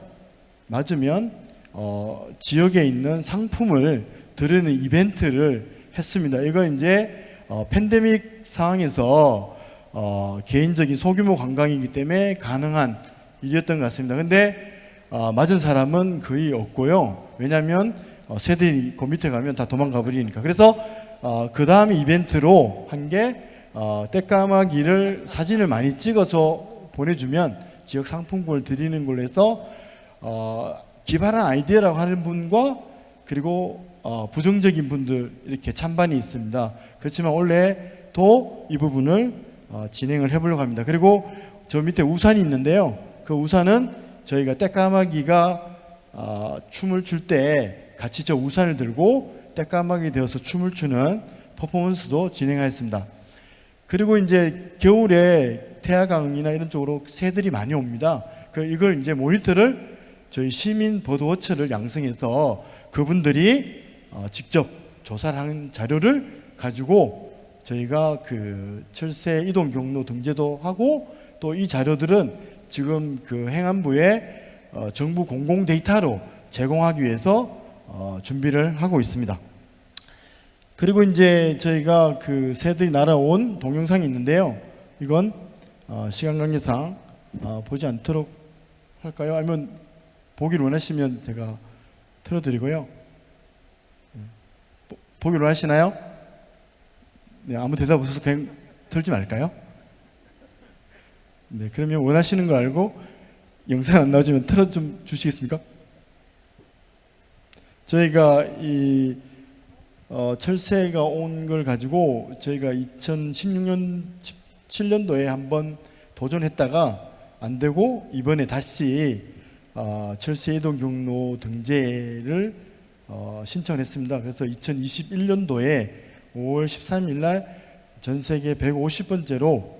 지역에 있는 상품을 드리는 이벤트를 했습니다. 이거 이제 팬데믹 상황에서 개인적인 소규모 관광이기 때문에 가능한 일이었던 것 같습니다. 근데 맞은 사람은 거의 없고요. 왜냐하면 새들이 그 밑에 가면 다 도망가 버리니까. 그래서 그 다음 이벤트로 한 게 떼까마귀를 사진을 많이 찍어서 보내주면 지역 상품권을 드리는 걸로 해서 기발한 아이디어라고 하는 분과 그리고 부정적인 분들 이렇게 찬반이 있습니다. 그렇지만 원래 또 이 부분을 진행을 해보려고 합니다. 그리고 저 밑에 우산이 있는데요. 그 우산은 저희가 떼까마귀가 춤을 출 때 같이 저 우산을 들고 떼까마귀 되어서 춤을 추는 퍼포먼스도 진행하였습니다. 그리고 이제 겨울에 태화강이나 이런 쪽으로 새들이 많이 옵니다. 이걸 이제 모니터를 저희 시민 버드워처를 양성해서 그분들이 직접 조사를 한 자료를 가지고 저희가 그 철새 이동 경로 등재도 하고, 또 이 자료들은 지금 그 행안부에 정부 공공 데이터로 제공하기 위해서 준비를 하고 있습니다. 그리고 이제 저희가 그 새들이 날아온 동영상이 있는데요. 이건 시간 관계상 보지 않도록 할까요? 아니면 보기를 원하시면 제가 틀어드리고요. 보기를 원하시나요? 네, 아무 대답 없어서 그냥 틀지 말까요? 네, 그러면 원하시는 거 알고 영상 안 나오지만 틀어 좀 주시겠습니까? 저희가 이 철새가 온 걸 가지고 저희가 2016년 17년도에 한번 도전했다가 안 되고 이번에 다시 철새 이동 경로 등재를 신청했습니다. 그래서 2021년도에 5월 13일 날 전 세계 150번째로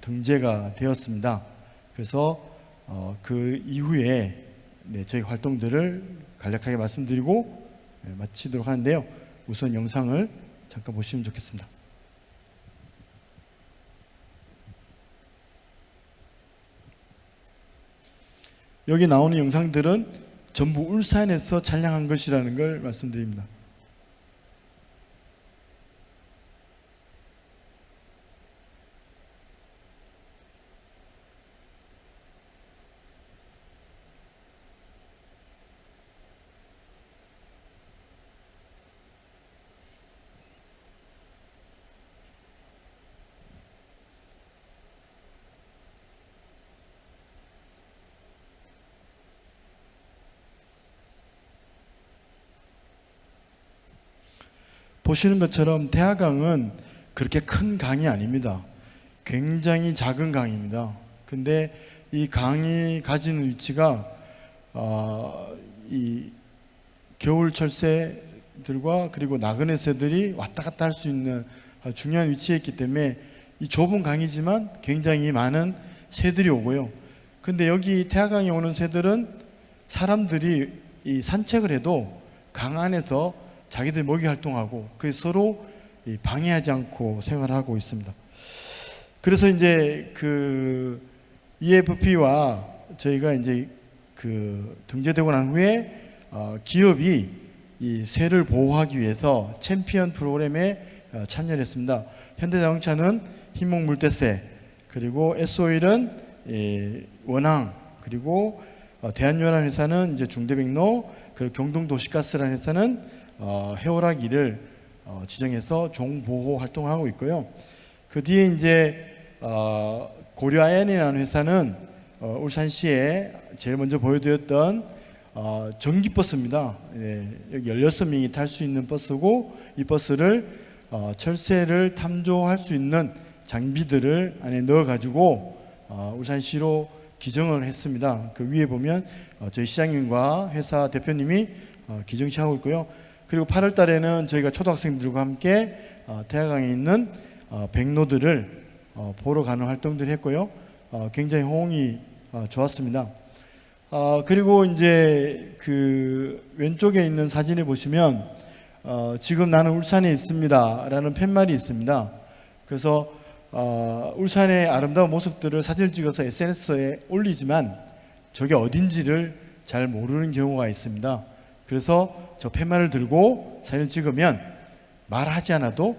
등재가 되었습니다. 그래서 그 이후에 저희 활동들을 간략하게 말씀드리고 마치도록 하는데요. 우선 영상을 잠깐 보시면 좋겠습니다. 여기 나오는 영상들은 전부 울산에서 촬영한 것이라는 걸 말씀드립니다. 보시는 것처럼 태화강은 그렇게 큰 강이 아닙니다. 굉장히 작은 강입니다. 근데 이 강이 가지는 위치가 이 겨울 철새 새들과 그리고 나그네 새들이 왔다 갔다 할 수 있는 중요한 위치에 있기 때문에 이 좁은 강이지만 굉장히 많은 새들이 오고요. 근데 여기 태화강에 오는 새들은 사람들이 이 산책을 해도 강 안에서 자기들 먹이 활동하고 그 서로 방해하지 않고 생활하고 있습니다. 그래서 이제 그 EFP와 저희가 이제 그 등재되고 난 후에 기업이 이 새를 보호하기 위해서 챔피언 프로그램에 참여를 했습니다. 현대자동차는 흰목 물대새, 그리고 S오일은 원앙, 그리고 대한연합회사는 이제 중대백로, 그리고 경동도시가스라는 회사는 해오라기를 지정해서 종보호 활동을 하고 있고요. 그 뒤에 이제 고려아연이라는 회사는 울산시에 제일 먼저 보여드렸던 전기버스입니다. 여기 16명이 탈 수 있는 버스고, 이 버스를 철새를 탐조할 수 있는 장비들을 안에 넣어가지고 울산시로 기증을 했습니다. 그 위에 보면 저희 시장님과 회사 대표님이 기증시하고 있고요. 그리고 8월 달에는 저희가 초등학생들과 함께 태화강에 있는 백로들을 보러 가는 활동들을 했고요. 굉장히 호응이 좋았습니다. 그리고 이제 그 왼쪽에 있는 사진을 보시면 지금 나는 울산에 있습니다 라는 팻말이 있습니다. 그래서 울산의 아름다운 모습들을 사진을 찍어서 SNS에 올리지만 저게 어딘지를 잘 모르는 경우가 있습니다. 그래서 저 팻말을 들고 사진을 찍으면 말하지 않아도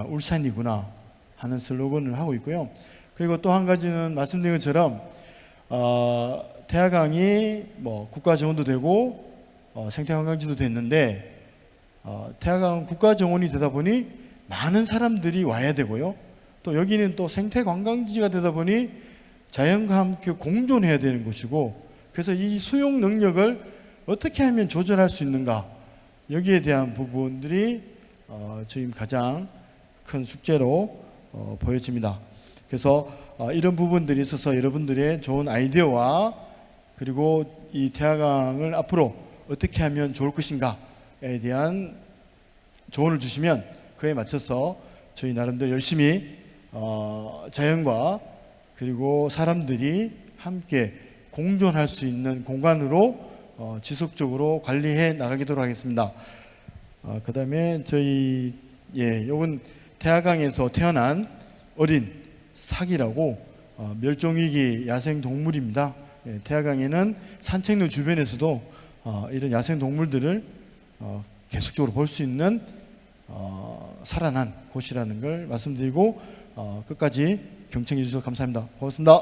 울산이구나 하는 슬로건을 하고 있고요. 그리고 또 한 가지는 말씀드린 것처럼 태화강이 뭐 국가정원도 되고 생태관광지도 됐는데 태화강 국가정원이 되다 보니 많은 사람들이 와야 되고요. 또 여기는 또 생태관광지가 되다 보니 자연과 함께 공존해야 되는 곳이고, 그래서 이 수용 능력을 어떻게 하면 조절할 수 있는가, 여기에 대한 부분들이 지금 가장 큰 숙제로 보여집니다. 그래서 이런 부분들이 있어서 여러분들의 좋은 아이디어와 그리고 이 태화강을 앞으로 어떻게 하면 좋을 것인가에 대한 조언을 주시면 그에 맞춰서 저희 나름대로 열심히 자연과 그리고 사람들이 함께 공존할 수 있는 공간으로 지속적으로 관리해 나가도록 하겠습니다. 그 다음에 저희 요건 태화강에서 태어난 어린 사기라고 멸종위기 야생동물입니다. 태화강에는 산책로 주변에서도 이런 야생동물들을 계속적으로 볼 수 있는 살아난 곳이라는 걸 말씀드리고 끝까지 경청해 주셔서 감사합니다. 고맙습니다.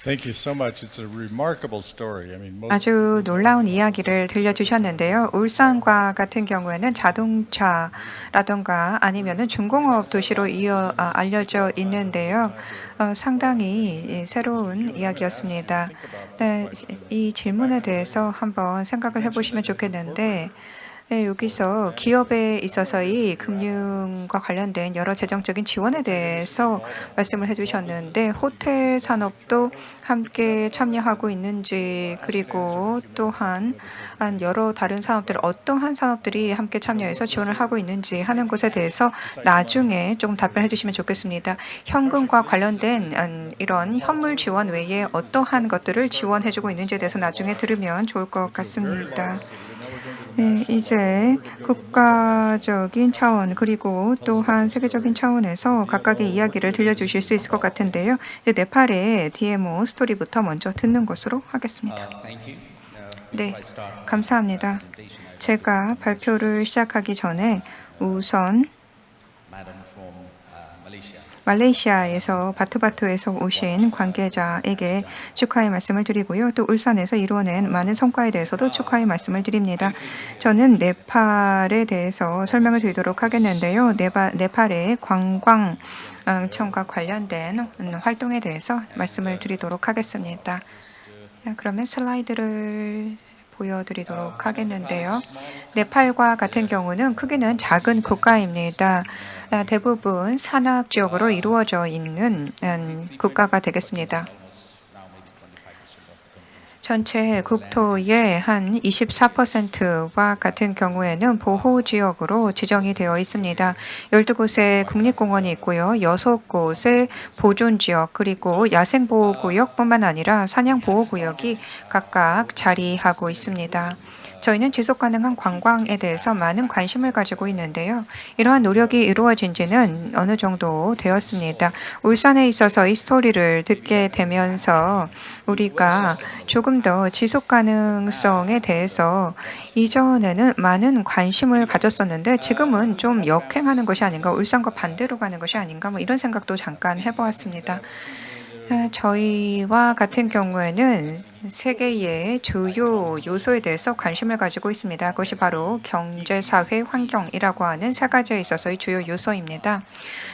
Thank you so much. It's a remarkable story. I mean, most 아주 놀라운 이야기를 들려주셨는데요. 울산과 같은 경우에는 자동차라던가 아니면은 중공업 도시로 알려져 있는데요. 상당히 새로운 이야기였습니다. 네, 이 질문에 대해서 한번 생각을 해보시면 좋겠는데, 여기서 기업에 있어서의 금융과 관련된 여러 재정적인 지원에 대해서 말씀을 해주셨는데, 호텔 산업도 함께 참여하고 있는지, 그리고 또한 여러 다른 산업들, 어떠한 산업들이 함께 참여해서 지원을 하고 있는지 하는 것에 대해서 나중에 조금 답변해 주시면 좋겠습니다. 현금과 관련된 이런 현물 지원 외에 어떠한 것들을 지원해주고 있는지에 대해서 나중에 들으면 좋을 것 같습니다. 네, 이제 국가적인 차원 그리고 또한 세계적인 차원에서 각각의 이야기를 들려주실 수 있을 것 같은데요. 이제 네팔의 DMO 스토리부터 먼저 듣는 것으로 하겠습니다. 네, 감사합니다. 제가 발표를 시작하기 전에 우선 말레이시아에서 바투바투에서 오신 관계자에게 축하의 말씀을 드리고요. 또 울산에서 이루어낸 많은 성과에 대해서도 축하의 말씀을 드립니다. 저는 네팔에 대해서 설명을 드리도록 하겠는데요. 네팔의 관광청과 관련된 활동에 대해서 말씀을 드리도록 하겠습니다. 그러면 슬라이드를 보여드리도록 하겠는데요. 네팔과 같은 경우는 크기는 작은 국가입니다. 대부분 산악 지역으로 이루어져 있는 국가가 되겠습니다. 전체 국토의 한 24%와 같은 경우에는 보호지역으로 지정이 되어 있습니다. 12곳의 국립공원이 있고요. 6곳의 보존지역 그리고 야생보호구역뿐만 아니라 사냥보호구역이 각각 자리하고 있습니다. 저희는 지속가능한 관광에 대해서 많은 관심을 가지고 있는데요. 이러한 노력이 이루어진 지는 어느 정도 되었습니다. 울산에 있어서 이 스토리를 듣게 되면서 우리가 조금 더 지속가능성에 대해서 이전에는 많은 관심을 가졌었는데 지금은 좀 역행하는 것이 아닌가, 울산과 반대로 가는 것이 아닌가 뭐 이런 생각도 잠깐 해보았습니다. 저희와 같은 경우에는 세 개의 주요 요소에 대해서 관심을 가지고 있습니다. 그것이 바로 경제, 사회, 환경이라고 하는 세 가지에 있어서의 주요 요소입니다.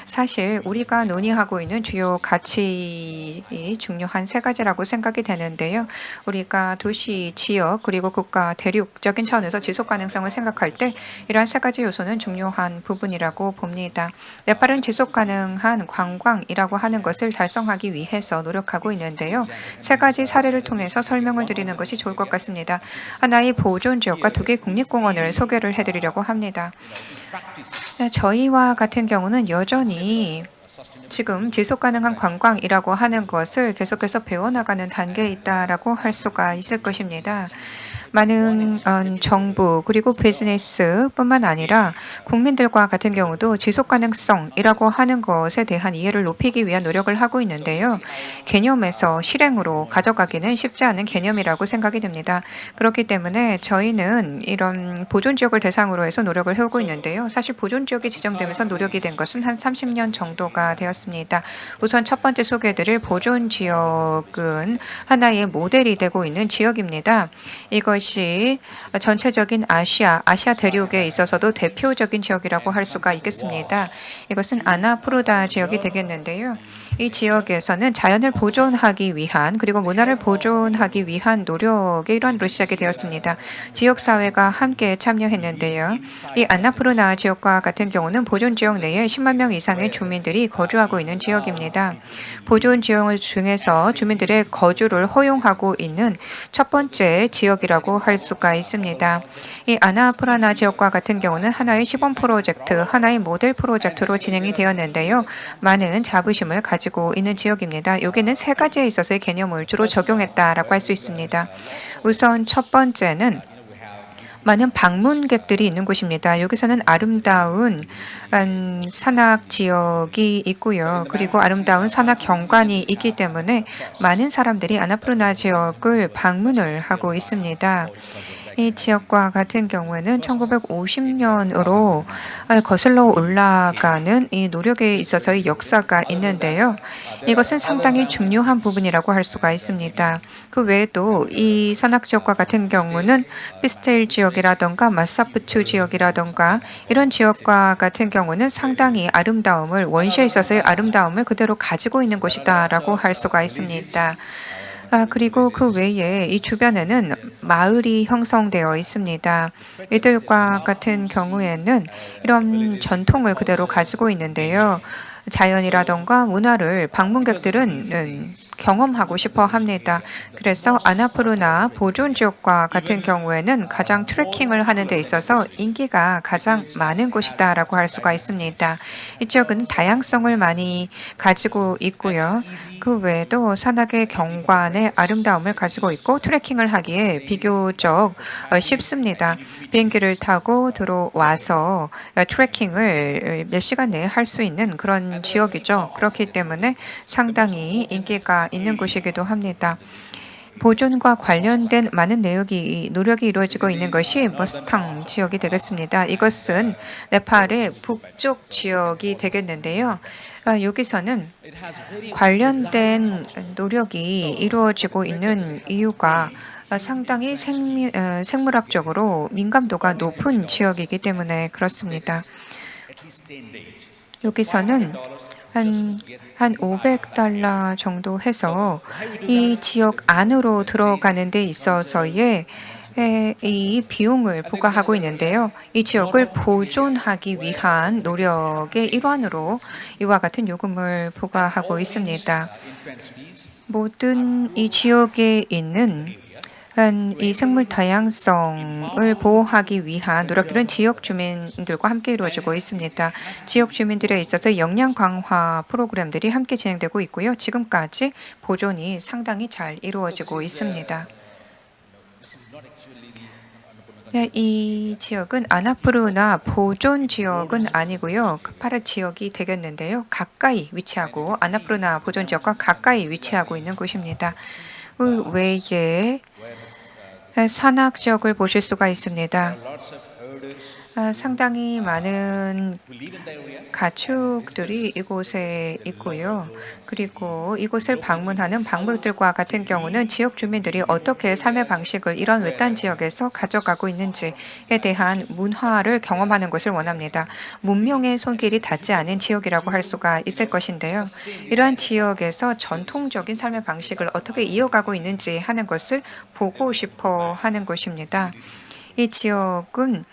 사실 우리가 논의하고 있는 주요 가치 중요한 세 가지라고 생각이 되는데요. 우리가 도시, 지역, 그리고 국가, 대륙적인 차원에서 지속 가능성을 생각할 때 이러한 세 가지 요소는 중요한 부분이라고 봅니다. 내빠른 지속 가능한 관광이라고 하는 것을 달성하기 위해서 노력하고 있는데요. 세 가지 사례를 통해서 설명을 드리는 것이 좋을 것 같습니다. 하나의 보존 지역과 두 개의 국립공원을 소개를 해드리려고 합니다. 저희와 같은 경우는 여전히 지금 지속가능한 관광이라고 하는 것을 계속해서 배워나가는 단계에 있다라고 할 수가 있을 것입니다. 많은 정부 그리고 비즈니스뿐만 아니라 국민들과 같은 경우도 지속가능성이라고 하는 것에 대한 이해를 높이기 위한 노력을 하고 있는데요. 개념에서 실행으로 가져가기는 쉽지 않은 개념이라고 생각이 됩니다. 그렇기 때문에 저희는 이런 보존지역을 대상으로 해서 노력을 해오고 있는데요. 사실 보존지역이 지정되면서 노력이 된 것은 한 30년 정도가 되었습니다. 우선 첫 번째 소개해드릴 보존지역은 하나의 모델이 되고 있는 지역입니다. 이것이 전체적인 아시아 대륙에 있어서도 대표적인 지역이라고 할 수가 있겠습니다. 이것은 아나푸르다 지역이 되겠는데요. 이 지역에서는 자연을 보존하기 위한 그리고 문화를 보존하기 위한 노력의 일환으로 시작이 되었습니다. 지역사회가 함께 참여했는데요. 이 아나푸르나 지역과 같은 경우는 보존지역 내에 10만 명 이상의 주민들이 거주하고 있는 지역입니다. 보존지역 중에서 주민들의 거주를 허용하고 있는 첫 번째 지역이라고 할 수가 있습니다. 이 아나푸르나 지역과 같은 경우는 하나의 시범 프로젝트, 하나의 모델 프로젝트로 진행이 되었는데요. 많은 자부심을 가지고 있는 지역입니다. 여기는 세 가지에 있어서의 개념을 주로 적용했다라고 할 수 있습니다. 우선 첫 번째는 많은 방문객들이 있는 곳입니다. 여기서는 아름다운 산악 지역이 있고요. 그리고 아름다운 산악 경관이 있기 때문에 많은 사람들이 아나푸르나 지역을 방문을 하고 있습니다. 이 지역과 같은 경우에는 1950년으로 거슬러 올라가는 이 노력에 있어서의 역사가 있는데요. 이것은 상당히 중요한 부분이라고 할 수가 있습니다. 그 외에도 이 산악 지역과 같은 경우는 피스테일 지역이라던가 마사푸추 지역이라던가 이런 지역과 같은 경우는 상당히 아름다움을 원시에 있어서의 아름다움을 그대로 가지고 있는 곳이다라고 할 수가 있습니다. 그리고 그 외에 이 주변에는 마을이 형성되어 있습니다. 이들과 같은 경우에는 이런 전통을 그대로 가지고 있는데요. 자연이라던가 문화를 방문객들은 경험하고 싶어 합니다. 그래서 아나푸르나 보존 지역과 같은 경우에는 가장 트레킹을 하는 데 있어서 인기가 가장 많은 곳이다라고 할 수가 있습니다. 이 지역은 다양성을 많이 가지고 있고요. 그 외에도 산악의 경관의 아름다움을 가지고 있고 트레킹을 하기에 비교적 쉽습니다. 비행기를 타고 들어와서 트레킹을 몇 시간 내에 할 수 있는 그런 지역이죠. 그렇기 때문에 상당히 인기가 있는 곳이기도 합니다. 보존과 관련된 많은 노력이 이루어지고 있는 것이 머스탕 지역이 되겠습니다. 이것은 네팔의 북쪽 지역이 되겠는데요. 여기서는 관련된 노력이 이루어지고 있는 이유가 상당히 생물학적으로 민감도가 높은 지역이기 때문에 그렇습니다. 여기서는 한 $500 정도 해서 이 지역 안으로 들어가는 데 있어서의 이 비용을 부과하고 있는데요. 이 지역을 보존하기 위한 노력의 일환으로 이와 같은 요금을 부과하고 있습니다. 모든 이 지역에 있는 이 생물 다양성을 보호하기 위한 노력들은 지역 주민들과 함께 이루어지고 있습니다. 지역 주민들에 있어서 역량 강화 프로그램들이 함께 진행되고 있고요. 지금까지 보존이 상당히 잘 이루어지고 있습니다. 네, 이 지역은 아나푸르나 보존 지역은 아니고요. 카파라 지역이 되겠는데요. 가까이 위치하고 아나푸르나 보존 지역과 가까이 위치하고 있는 곳입니다. 그 외에 산악 지역을 보실 수가 있습니다. 상당히 많은 가축들이 이곳에 있고요. 그리고 이곳을 방문하는 방문객들과 같은 경우는 지역 주민들이 어떻게 삶의 방식을 이런 외딴 지역에서 가져가고 있는지에 대한 문화를 경험하는 것을 원합니다. 문명의 손길이 닿지 않은 지역이라고 할 수가 있을 것인데요. 이러한 지역에서 전통적인 삶의 방식을 어떻게 이어가고 있는지 하는 것을 보고 싶어 하는 것입니다. 이 지역은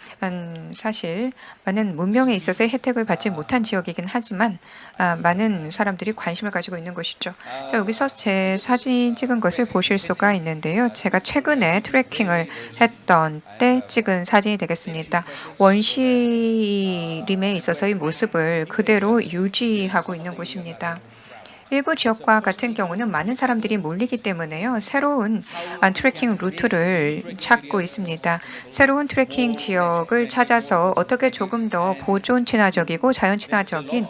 사실 많은 문명에 있어서의 혜택을 받지 못한 지역이긴 하지만 많은 사람들이 관심을 가지고 있는 것이죠. 자, 여기서 제 사진 찍은 것을 보실 수가 있는데요. 제가 최근에 트레킹을 했던 때 찍은 사진이 되겠습니다. 원시림에 있어서의 모습을 그대로 유지하고 있는 곳입니다. 일부 지역과 같은 경우는 많은 사람들이 몰리기 때문에요. 새로운 트레킹 루트를 찾고 있습니다. 새로운 트레킹 지역을 찾아서 어떻게 조금 더 보존 친화적이고 자연 친화적인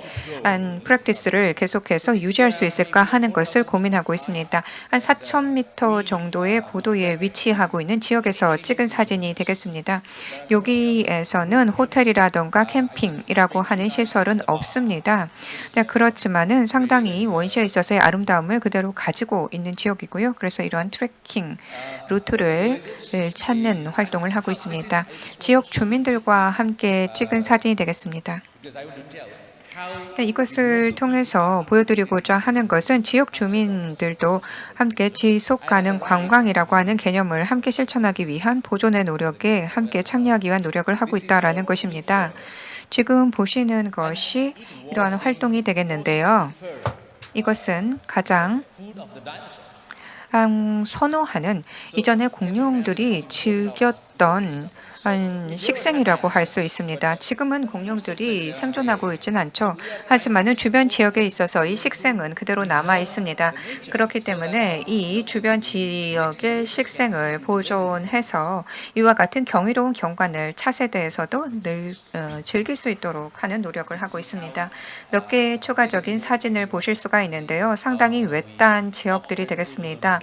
프랙티스를 계속해서 유지할 수 있을까 하는 것을 고민하고 있습니다. 한 4,000m 정도의 고도에 위치하고 있는 지역에서 찍은 사진이 되겠습니다. 여기에서는 호텔이라던가 캠핑이라고 하는 시설은 없습니다. 네, 그렇지만은 상당히 원시에 있어서의 아름다움을 그대로 가지고 있는 지역이고요. 그래서 이러한 트레킹 루트를 찾는 활동을 하고 있습니다. 지역 주민들과 함께 찍은 사진이 되겠습니다. 이것을 통해서 보여드리고자 하는 것은 지역 주민들도 함께 지속 가능 관광이라고 하는 개념을 함께 실천하기 위한 보존의 노력에 함께 참여하기 위한 노력을 하고 있다는 것입니다. 지금 보시는 것이 이러한 활동이 되겠는데요. 이것은 가장 선호하는 이전에 공룡들이 즐겼던 식생이라고 할 수 있습니다. 지금은 공룡들이 생존하고 있지는 않죠. 하지만 주변 지역에 있어서 이 식생은 그대로 남아 있습니다. 그렇기 때문에 이 주변 지역의 식생을 보존해서 이와 같은 경이로운 경관을 차세대에서도 늘 즐길 수 있도록 하는 노력을 하고 있습니다. 몇 개의 추가적인 사진을 보실 수가 있는데요. 상당히 외딴 지역들이 되겠습니다.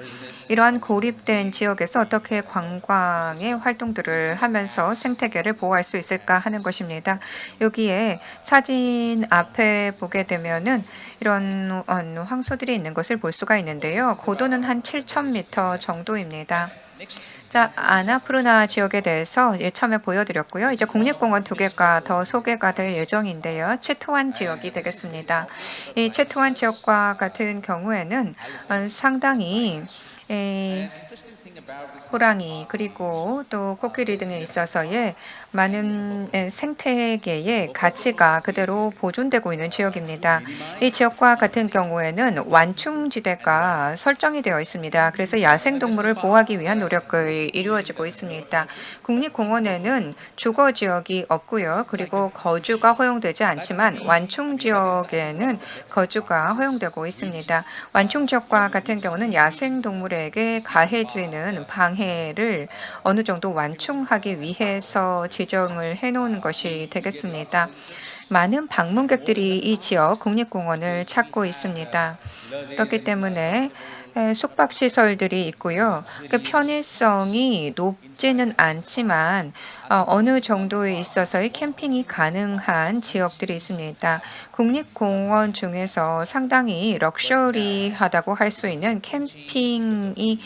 이러한 고립된 지역에서 어떻게 관광의 활동들을 하면서 생태계를 보호할 수 있을까 하는 것입니다. 여기에 사진 앞에 보게 되면은 이런 황소들이 있는 것을 볼 수가 있는데요. 고도는 한 7,000m 정도입니다. 자, 아나푸르나 지역에 대해서 처음에 보여드렸고요. 이제 국립공원 2개가 더 소개가 될 예정인데요. 체트완 지역이 되겠습니다. 이 체트완 지역과 같은 경우에는 상당히 호랑이 그리고 또 코끼리 등에 있어서의 많은 생태계의 가치가 그대로 보존되고 있는 지역입니다. 이 지역과 같은 경우에는 완충지대가 설정이 되어 있습니다. 그래서 야생동물을 보호하기 위한 노력이 이루어지고 있습니다. 국립공원에는 주거지역이 없고요. 그리고 거주가 허용되지 않지만 완충지역에는 거주가 허용되고 있습니다. 완충지역과 같은 경우는 야생동물에게 가해지는 방해를 어느 정도 완충하기 위해서 지정을 해놓은 것이 되겠습니다. 많은 방문객들이 이 지역 국립공원을 찾고 있습니다. 그렇기 때문에 숙박시설들이 있고요. 그 편의성이 높지는 않지만 어느 정도에 있어서의 캠핑이 가능한 지역들이 있습니다. 국립공원 중에서 상당히 럭셔리하다고 할 수 있는 캠핑이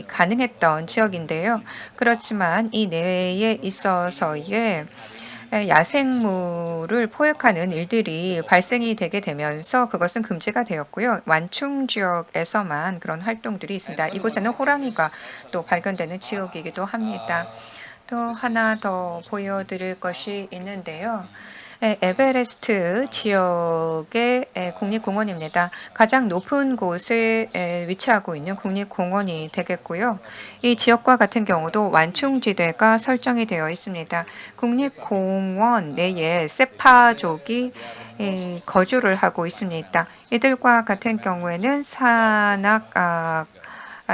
가능했던 지역인데요. 그렇지만 이 내에 있어서의 야생물을 포획하는 일들이 발생이 되게 되면서 그것은 금지가 되었고요. 완충 지역에서만 그런 활동들이 있습니다. 이곳에는 호랑이가 또 발견되는 지역이기도 합니다. 또 하나 더 보여드릴 것이 있는데요. 에베레스트 지역의 국립공원입니다. 가장 높은 곳에 위치하고 있는 국립공원이 되겠고요. 이 지역과 같은 경우도 완충지대가 설정이 되어 있습니다. 국립공원 내에 세파족이 거주를 하고 있습니다. 이들과 같은 경우에는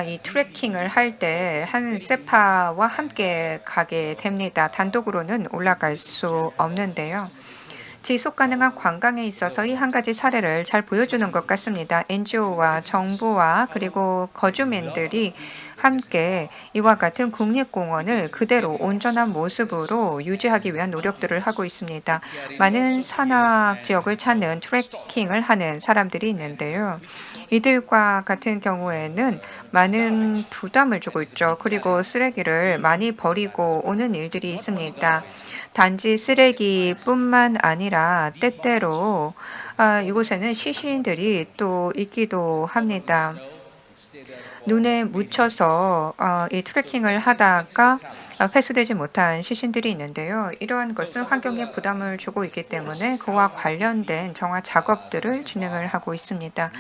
이 트레킹을 할 때 한 세파와 함께 가게 됩니다. 단독으로는 올라갈 수 없는데요. 지속 가능한 관광에 있어서 이 한 가지 사례를 잘 보여주는 것 같습니다. NGO와 정부와 그리고 거주민들이 함께 이와 같은 국립공원을 그대로 온전한 모습으로 유지하기 위한 노력들을 하고 있습니다. 많은 산악 지역을 찾는 트레킹을 하는 사람들이 있는데요. 이들과 같은 경우에는 많은 부담을 주고 있죠. 그리고 쓰레기를 많이 버리고 오는 일들이 있습니다. 단지 쓰레기뿐만 아니라 때때로 이곳에는 시신들이 또 있기도 합니다. 눈에 묻혀서 이 트레킹을 하다가 회수되지 못한 시신들이 있는데요. 이러한 것은 환경에 부담을 주고 있기 때문에 그와 관련된 정화 작업들을 진행을 하고 있습니다.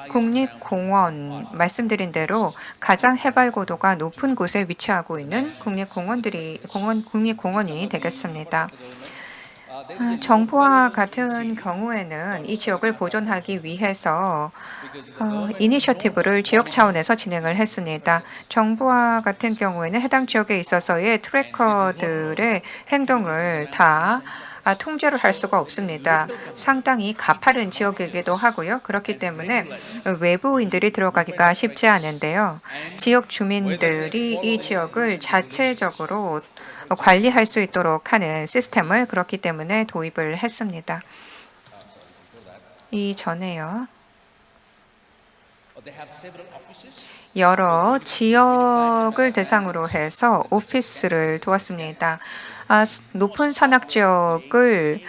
국립공원 말씀드린 대로 가장 해발 고도가 높은 곳에 위치하고 있는 국립공원이 되겠습니다. 정부와 같은 경우에는 이 지역을 보존하기 위해서 이니셔티브를 지역 차원에서 진행을 했습니다. 정부와 같은 경우에는 해당 지역에 있어서의 트래커들의 행동을 다 통제를 할 수가 없습니다. 상당히 가파른 지역이기도 하고요. 그렇기 때문에 외부인들이 들어가기가 쉽지 않은데요. 지역 주민들이 이 지역을 자체적으로 관리할 수 있도록 하는 시스템을 그렇기 때문에 도입을 했습니다. 이전에요. 여러 지역을 대상으로 해서 오피스를 두었습니다. 높은 산악 지역을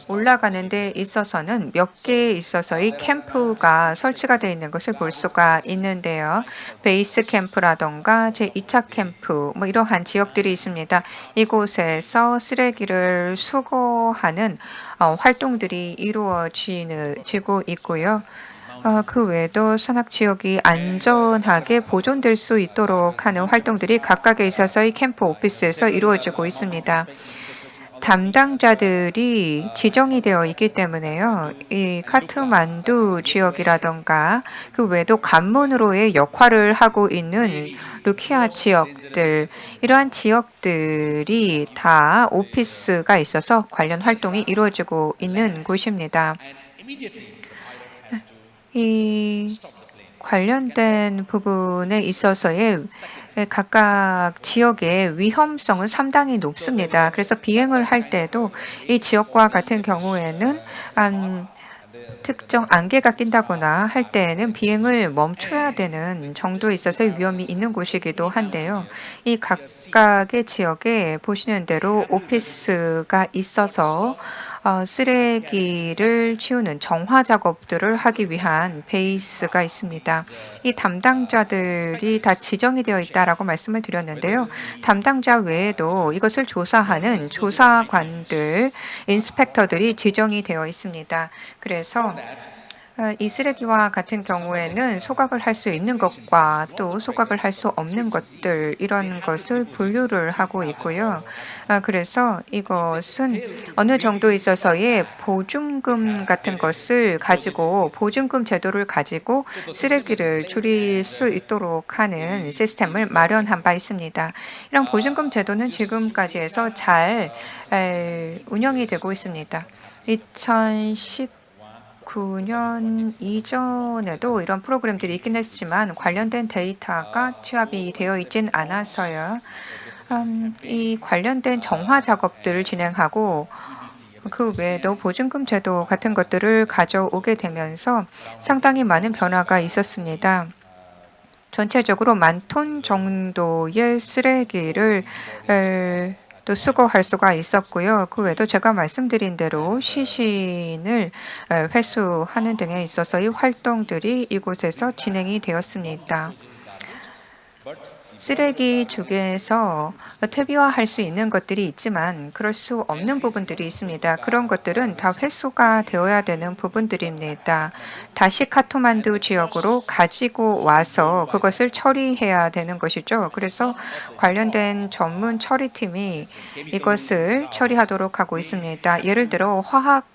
올라가는 데 있어서는 몇 개에 있어서의 캠프가 설치가 되어 있는 것을 볼 수가 있는데요. 베이스 캠프라던가 제2차 캠프 이러한 지역들이 있습니다. 이곳에서 쓰레기를 수거하는 활동들이 이루어지고 있고요. 그 외에도 산악 지역이 안전하게 보존될 수 있도록 하는 활동들이 각각에 있어서의 캠프 오피스에서 이루어지고 있습니다. 담당자들이 지정이 되어 있기 때문에요. 이 카트만두 지역이라던가 그 외에도 관문으로의 역할을 하고 있는 루키아 지역들, 이러한 지역들이 다 오피스가 있어서 관련 활동이 이루어지고 있는 곳입니다. 이 관련된 부분에 있어서의 각각 지역의 위험성은 상당히 높습니다. 그래서 비행을 할 때도 이 지역과 같은 경우에는 특정 안개가 낀다거나 할 때에는 비행을 멈춰야 되는 정도에 있어서 위험이 있는 곳이기도 한데요. 이 각각의 지역에 보시는 대로 오피스가 있어서 쓰레기를 치우는 정화 작업들을 하기 위한 베이스가 있습니다. 이 담당자들이 다 지정이 되어 있다라고 말씀을 드렸는데요. 담당자 외에도 이것을 조사하는 조사관들, 인스펙터들이 지정이 되어 있습니다. 그래서 이 쓰레기와 같은 경우에는 소각을 할 수 있는 것과 또 소각을 할 수 없는 것들, 이런 것을 분류를 하고 있고요. 그래서 이것은 어느 정도 있어서의 보증금 같은 것을 가지고, 보증금 제도를 가지고 쓰레기를 줄일 수 있도록 하는 시스템을 마련한 바 있습니다. 이런 보증금 제도는 지금까지 해서 잘 운영이 되고 있습니다. 2019년 이전에도 이런 프로그램들이 있긴 했지만 관련된 데이터가 취합이 되어 있진 않아서요. 이 관련된 정화 작업들을 진행하고 그 외에도 보증금 제도 같은 것들을 가져오게 되면서 상당히 많은 변화가 있었습니다. 전체적으로 10,000톤 정도의 쓰레기를 또 수거할 수가 있었고요. 그 외에도 제가 말씀드린 대로 시신을 회수하는 등에 있어서의 활동들이 이곳에서 진행이 되었습니다. 쓰레기 중에서 퇴비화할 수 있는 것들이 있지만 그럴 수 없는 부분들이 있습니다. 그런 것들은 다 회수가 되어야 되는 부분들입니다. 다시 카트만두 지역으로 가지고 와서 그것을 처리해야 되는 것이죠. 그래서 관련된 전문 처리팀이 이것을 처리하도록 하고 있습니다. 예를 들어 화학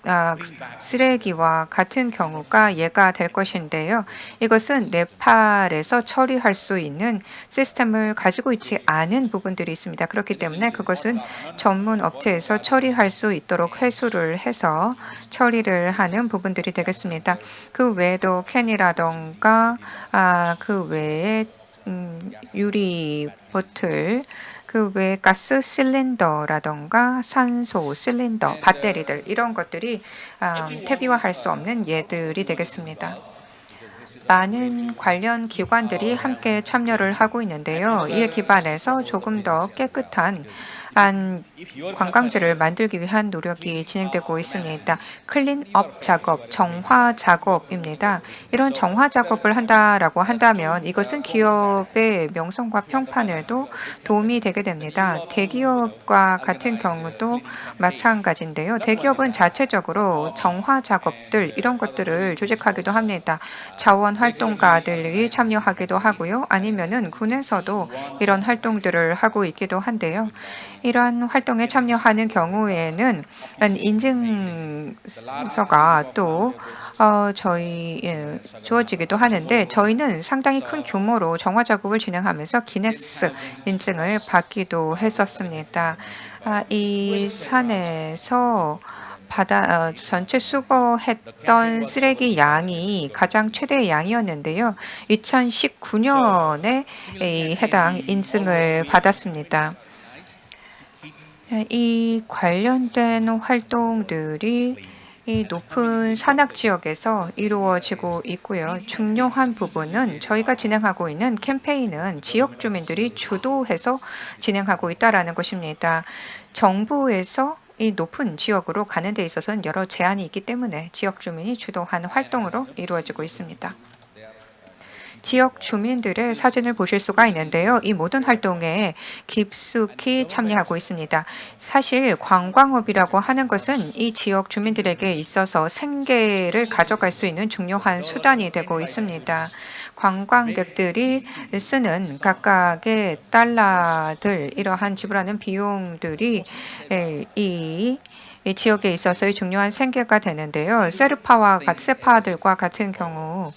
쓰레기와 같은 경우가 예가 될 것인데요. 이것은 네팔에서 처리할 수 있는 시스템을 가지고 있지 않은 부분들이 있습니다. 그렇기 때문에 그것은 전문 업체에서 처리할 수 있도록 회수를 해서 처리를 하는 부분들이 되겠습니다. 그 외에도 캔이라던가 그 외에 유리 보틀, 그 외에 가스 실린더라던가 산소 실린더, 배터리들 이런 것들이 퇴비화할 수 없는 예들이 되겠습니다. 많은 관련 기관들이 함께 참여를 하고 있는데요. 이에 기반해서 조금 더 깨끗한 관광지를 만들기 위한 노력이 진행되고 있습니다. 클린업 작업, 정화 작업입니다. 이런 정화 작업을 한다라고 한다면 이것은 기업의 명성과 평판에도 도움이 되게 됩니다. 대기업과 같은 경우도 마찬가지인데요. 대기업은 자체적으로 정화 작업들 이런 것들을 조직하기도 합니다. 자원 활동가들이 참여하기도 하고요. 아니면은 군에서도 이런 활동들을 하고 있기도 한데요. 이러한 활동에 참여하는 경우에는 인증서가 또 주어지기도 하는데 저희는 상당히 큰 규모로 정화 작업을 진행하면서 기네스 인증을 받기도 했었습니다. 이 산에서 전체 수거했던 쓰레기 양이 가장 최대의 양이었는데요. 2019년에 해당 인증을 받았습니다. 이 관련된 활동들이 이 높은 산악 지역에서 이루어지고 있고요. 중요한 부분은 저희가 진행하고 있는 캠페인은 지역 주민들이 주도해서 진행하고 있다는 것입니다. 정부에서 이 높은 지역으로 가는 데 있어서는 여러 제한이 있기 때문에 지역 주민이 주도하는 활동으로 이루어지고 있습니다. 지역 주민들의 사진을 보실 수가 있는데요. 이 모든 활동에 깊숙이 참여하고 있습니다. 사실 관광업이라고 하는 것은 이 지역 주민들에게 있어서 생계를 가져갈 수 있는 중요한 수단이 되고 있습니다. 관광객들이 쓰는 각각의 달러들, 이러한 지불하는 비용들이 이 지역에 있어서의 중요한 생계가 되는데요. 세파들과 같은 경우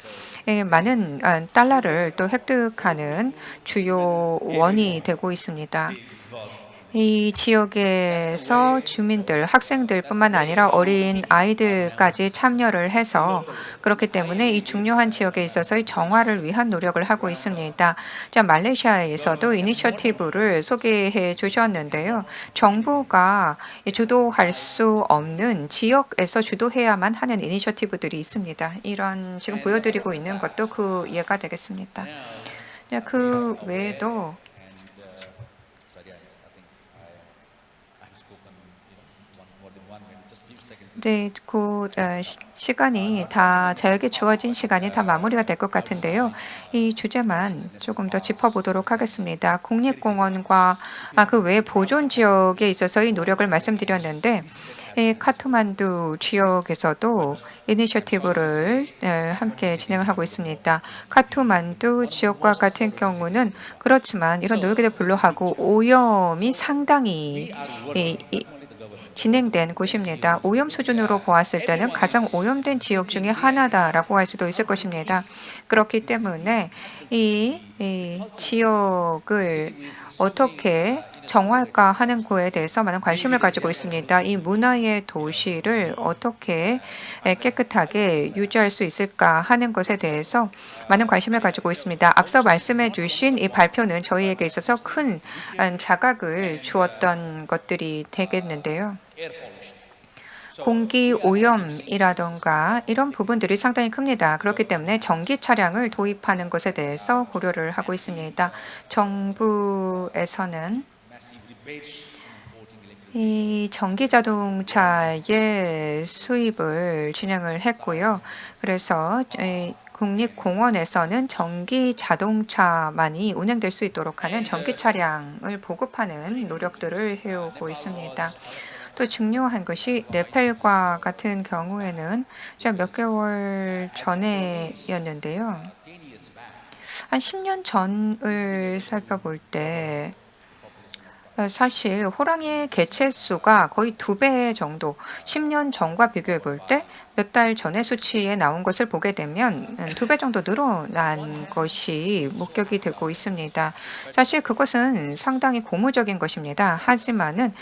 많은 달러를 또 획득하는 주요 원이 되고 있습니다. 이 지역에서 주민들, 학생들뿐만 아니라 어린 아이들까지 참여를 해서 그렇기 때문에 이 중요한 지역에 있어서의 정화를 위한 노력을 하고 있습니다. 자, 말레이시아에서도 이니셔티브를 소개해 주셨는데요. 정부가 주도할 수 없는 지역에서 주도해야만 하는 이니셔티브들이 있습니다. 이런 지금 보여드리고 있는 것도 그 예가 되겠습니다. 자, 그 외에도 네, 곧 시간이 다 저에게 주어진 시간이 다 마무리가 될 것 같은데요. 이 주제만 조금 더 짚어보도록 하겠습니다. 국립공원과 그 외 보존 지역에 있어서의 노력을 말씀드렸는데 이 카트만두 지역에서도 이니셔티브를 함께 진행을 하고 있습니다. 카트만두 지역과 같은 경우는 그렇지만 이런 노력에도 불구하고 오염이 상당히 진행된 곳입니다. 오염 수준으로 보았을 때는 가장 오염된 지역 중에 하나다라고 할 수도 있을 것입니다. 그렇기 때문에 이 지역을 어떻게 정화할까 하는 거에 대해서 많은 관심을 가지고 있습니다. 이 문화의 도시를 어떻게 깨끗하게 유지할 수 있을까 하는 것에 대해서 많은 관심을 가지고 있습니다. 앞서 말씀해 주신 이 발표는 저희에게 있어서 큰 자각을 주었던 것들이 되겠는데요. 공기 오염이라던가 이런 부분들이 상당히 큽니다. 그렇기 때문에 전기 차량을 도입하는 것에 대해서 고려를 하고 있습니다. 정부에서는 이 전기 자동차의 수입을 진행을 했고요. 그래서 국립공원에서는 전기 자동차만이 운행될 수 있도록 하는 전기 차량을 보급하는 노력들을 해오고 있습니다. 또 중요한 것이 네팔과 같은 경우에는 제가 몇 개월 전에였는데요. 한 10년 전을 살펴볼 때 사실 호랑이의 개체 수가 거의 2배 정도, 10년 전과 비교해 볼 때 몇 달 전의 수치에 나온 것을 보게 되면 2배 정도 늘어난 것이 목격이 되고 있습니다. 사실 그것은 상당히 고무적인 것입니다. 하지만은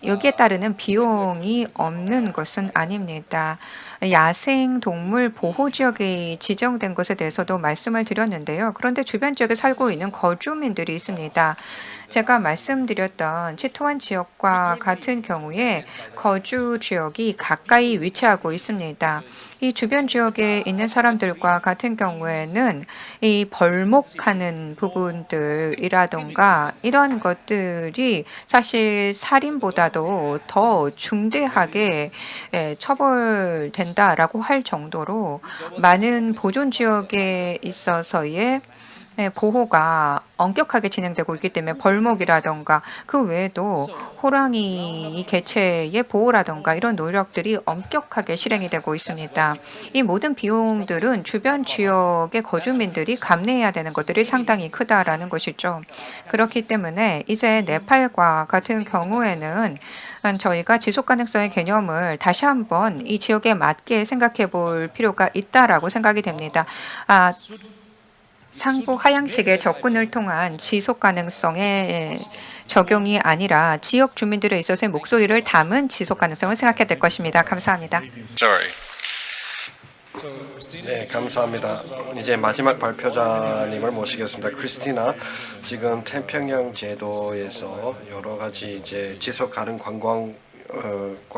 여기에 따르는 비용이 없는 것은 아닙니다. 야생 동물 보호 지역이 지정된 것에 대해서도 말씀을 드렸는데요. 그런데 주변 지역에 살고 있는 거주민들이 있습니다. 제가 말씀드렸던 치토안 지역과 같은 경우에 거주 지역이 가까이 위치하고 있습니다. 이 주변 지역에 있는 사람들과 같은 경우에는 이 벌목하는 부분들이라던가 이런 것들이 사실 살인보다도 더 중대하게 처벌된다라고 할 정도로 많은 보존 지역에 있어서의 보호가 엄격하게 진행되고 있기 때문에 벌목이라던가 그 외에도 호랑이 개체의 보호라던가 이런 노력들이 엄격하게 실행이 되고 있습니다. 이 모든 비용들은 주변 지역의 거주민들이 감내해야 되는 것들이 상당히 크다라는 것이죠. 그렇기 때문에 이제 네팔과 같은 경우에는 저희가 지속 가능성의 개념을 다시 한번 이 지역에 맞게 생각해 볼 필요가 있다라고 생각이 됩니다. 상부 하향식의 접근을 통한 지속 가능성의 적용이 아니라 지역 주민들에 있어서의 목소리를 담은 지속 가능성을 생각해야 될 것입니다. 감사합니다. Sorry. 네, 감사합니다. 이제 마지막 발표자님을 모시겠습니다. 크리스티나, 지금 태평양 제도에서 여러 가지 이제 지속 가능 관광과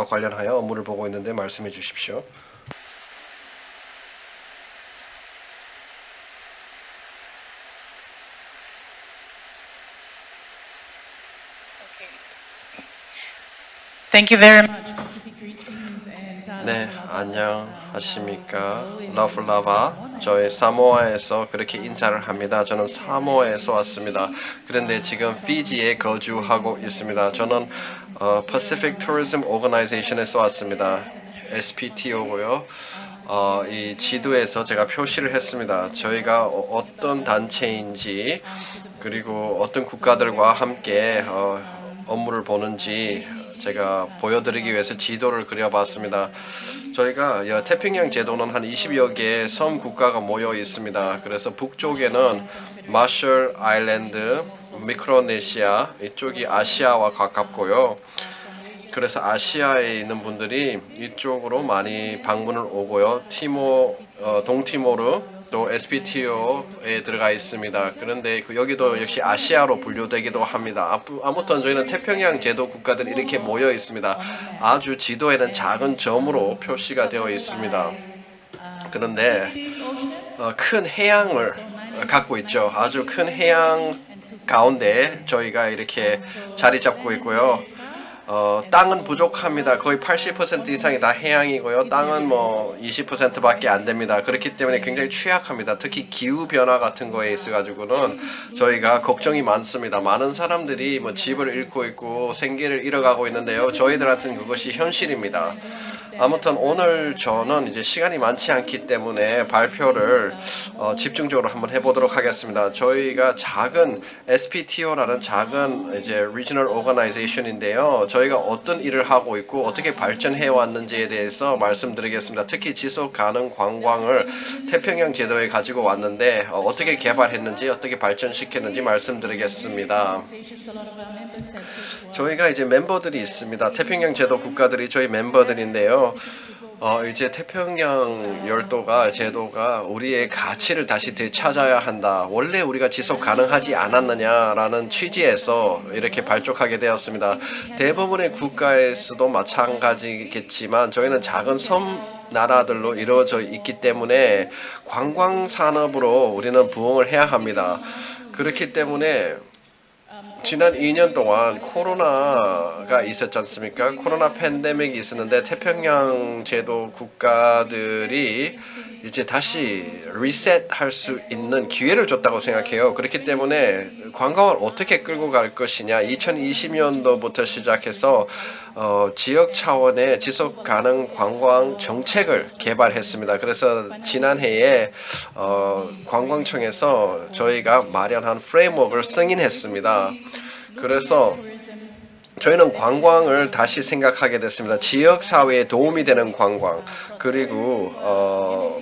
관련하여 업무를 보고 있는데 말씀해 주십시오. Thank you very much. 네, 안녕하십니까. 러플라바, 저희 사모아에서 그렇게 인사를 합니다. 저는 사모아에서 왔습니다. 그런데 지금 피지에 거주하고 있습니다. 저는 Pacific Tourism Organization에서 왔습니다. SPTO고요. 이 지도에서 제가 표시를 했습니다. 저희가 어떤 단체인지 그리고 어떤 국가들과 함께 업무를 보는지 제가 보여드리기 위해서 지도를 그려봤습니다. 저희가 태평양 제도는 한 20여 개의 섬 국가가 모여 있습니다. 그래서 북쪽에는 마셜 아일랜드, 미크로네시아, 이쪽이 아시아와 가깝고요. 그래서 아시아에 있는 분들이 이쪽으로 많이 방문을 오고요. 동티모르 또 SPTO에 들어가 있습니다. 그런데 여기도 역시 아시아로 분류되기도 합니다. 아무튼 저희는 태평양 제도 국가들이 이렇게 모여 있습니다. 아주 지도에는 작은 점으로 표시가 되어 있습니다. 그런데 큰 해양을 갖고 있죠. 아주 큰 해양 가운데 저희가 이렇게 자리 잡고 있고요. 땅은 부족합니다. 거의 80% 이상이 다 해양이고요. 땅은 뭐 20%밖에 안 됩니다. 그렇기 때문에 굉장히 취약합니다. 특히 기후 변화 같은 거에 있어가지고는 저희가 걱정이 많습니다. 많은 사람들이 뭐 집을 잃고 있고 생계를 잃어가고 있는데요. 저희들한테는 그것이 현실입니다. 아무튼 오늘 저는 이제 시간이 많지 않기 때문에 발표를 집중적으로 한번 해보도록 하겠습니다. 저희가 작은 SPTO라는 작은 이제 Regional Organization인데요. 저희가 어떤 일을 하고 있고 어떻게 발전해 왔는지에 대해서 말씀드리겠습니다. 특히 지속 가능 관광을 태평양 제도에 가지고 왔는데 어떻게 개발했는지 어떻게 발전시켰는지 말씀드리겠습니다. 저희가 이제 멤버들이 있습니다. 태평양 제도 국가들이 저희 멤버들인데요. 이제 태평양 열도가 제도가 우리의 가치를 다시 되찾아야 한다. 원래 우리가 지속 가능하지 않았느냐라는 취지에서 이렇게 발족하게 되었습니다. 대부분의 국가에서도 마찬가지겠지만 저희는 작은 섬 나라들로 이루어져 있기 때문에 관광 산업으로 우리는 부흥을 해야 합니다. 그렇기 때문에 지난 2년 동안 코로나가 있었지 않습니까? 코로나 팬데믹이 있었는데 태평양 제도 국가들이 이제 다시 리셋할 수 있는 기회를 줬다고 생각해요. 그렇기 때문에 관광을 어떻게 끌고 갈 것이냐, 2020년도부터 시작해서 지역 차원의 지속 가능 관광 정책을 개발했습니다. 그래서 지난해에 관광청에서 저희가 마련한 프레임워크를 승인했습니다. 그래서 저희는 관광을 다시 생각하게 됐습니다. 지역 사회에 도움이 되는 관광, 그리고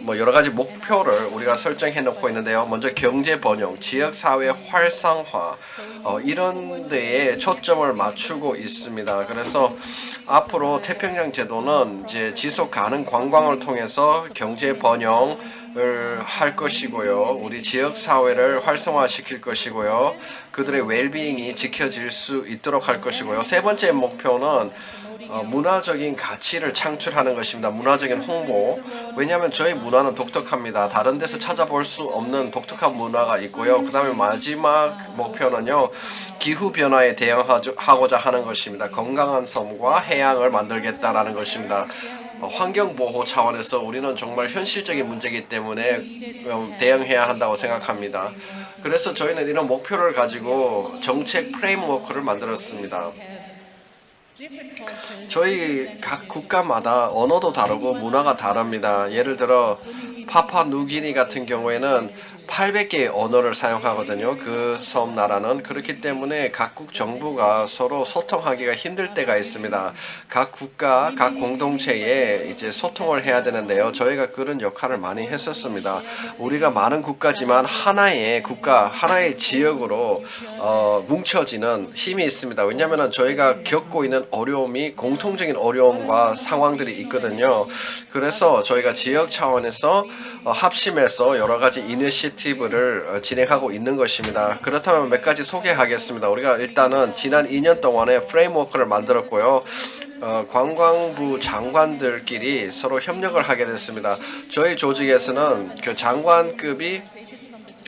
뭐 여러 가지 목표를 우리가 설정해 놓고 있는데요. 먼저 경제 번영, 지역 사회 활성화 이런 데에 초점을 맞추고 있습니다. 그래서 앞으로 태평양 제도는 이제 지속 가능 관광을 통해서 경제 번영을 할 것이고요. 우리 지역 사회를 활성화시킬 것이고요. 그들의 웰빙이 지켜질 수 있도록 할 것이고요. 세 번째 목표는 문화적인 가치를 창출하는 것입니다. 문화적인 홍보. 왜냐하면 저희 문화는 독특합니다. 다른 데서 찾아볼 수 없는 독특한 문화가 있고요. 그 다음에 마지막 목표는요. 기후변화에 대응하고자 하는 것입니다. 건강한 섬과 해양을 만들겠다라는 것입니다. 환경보호 차원에서 우리는 정말 현실적인 문제이기 때문에 대응해야 한다고 생각합니다. 그래서 저희는 이런 목표를 가지고 정책 프레임워크를 만들었습니다. 저희 각 국가마다 언어도 다르고 문화가 다릅니다. 예를 들어 파푸아뉴기니 같은 경우에는 800개의 언어를 사용하거든요. 그 섬 나라는. 그렇기 때문에 각국 정부가 서로 소통하기가 힘들 때가 있습니다. 각 국가, 각 공동체에 이제 소통을 해야 되는데요. 저희가 그런 역할을 많이 했었습니다. 우리가 많은 국가지만 하나의 국가, 하나의 지역으로 뭉쳐지는 힘이 있습니다. 왜냐하면 저희가 겪고 있는 어려움이 공통적인 어려움과 상황들이 있거든요. 그래서 저희가 지역 차원에서 합심해서 여러 가지 이니시티브를 진행하고 있는 것입니다. 그렇다면 몇 가지 소개하겠습니다. 우리가 일단은 지난 2년 동안에 프레임워크를 만들었고요. 관광부 장관들끼리 서로 협력을 하게 됐습니다. 저희 조직에서는 그 장관급이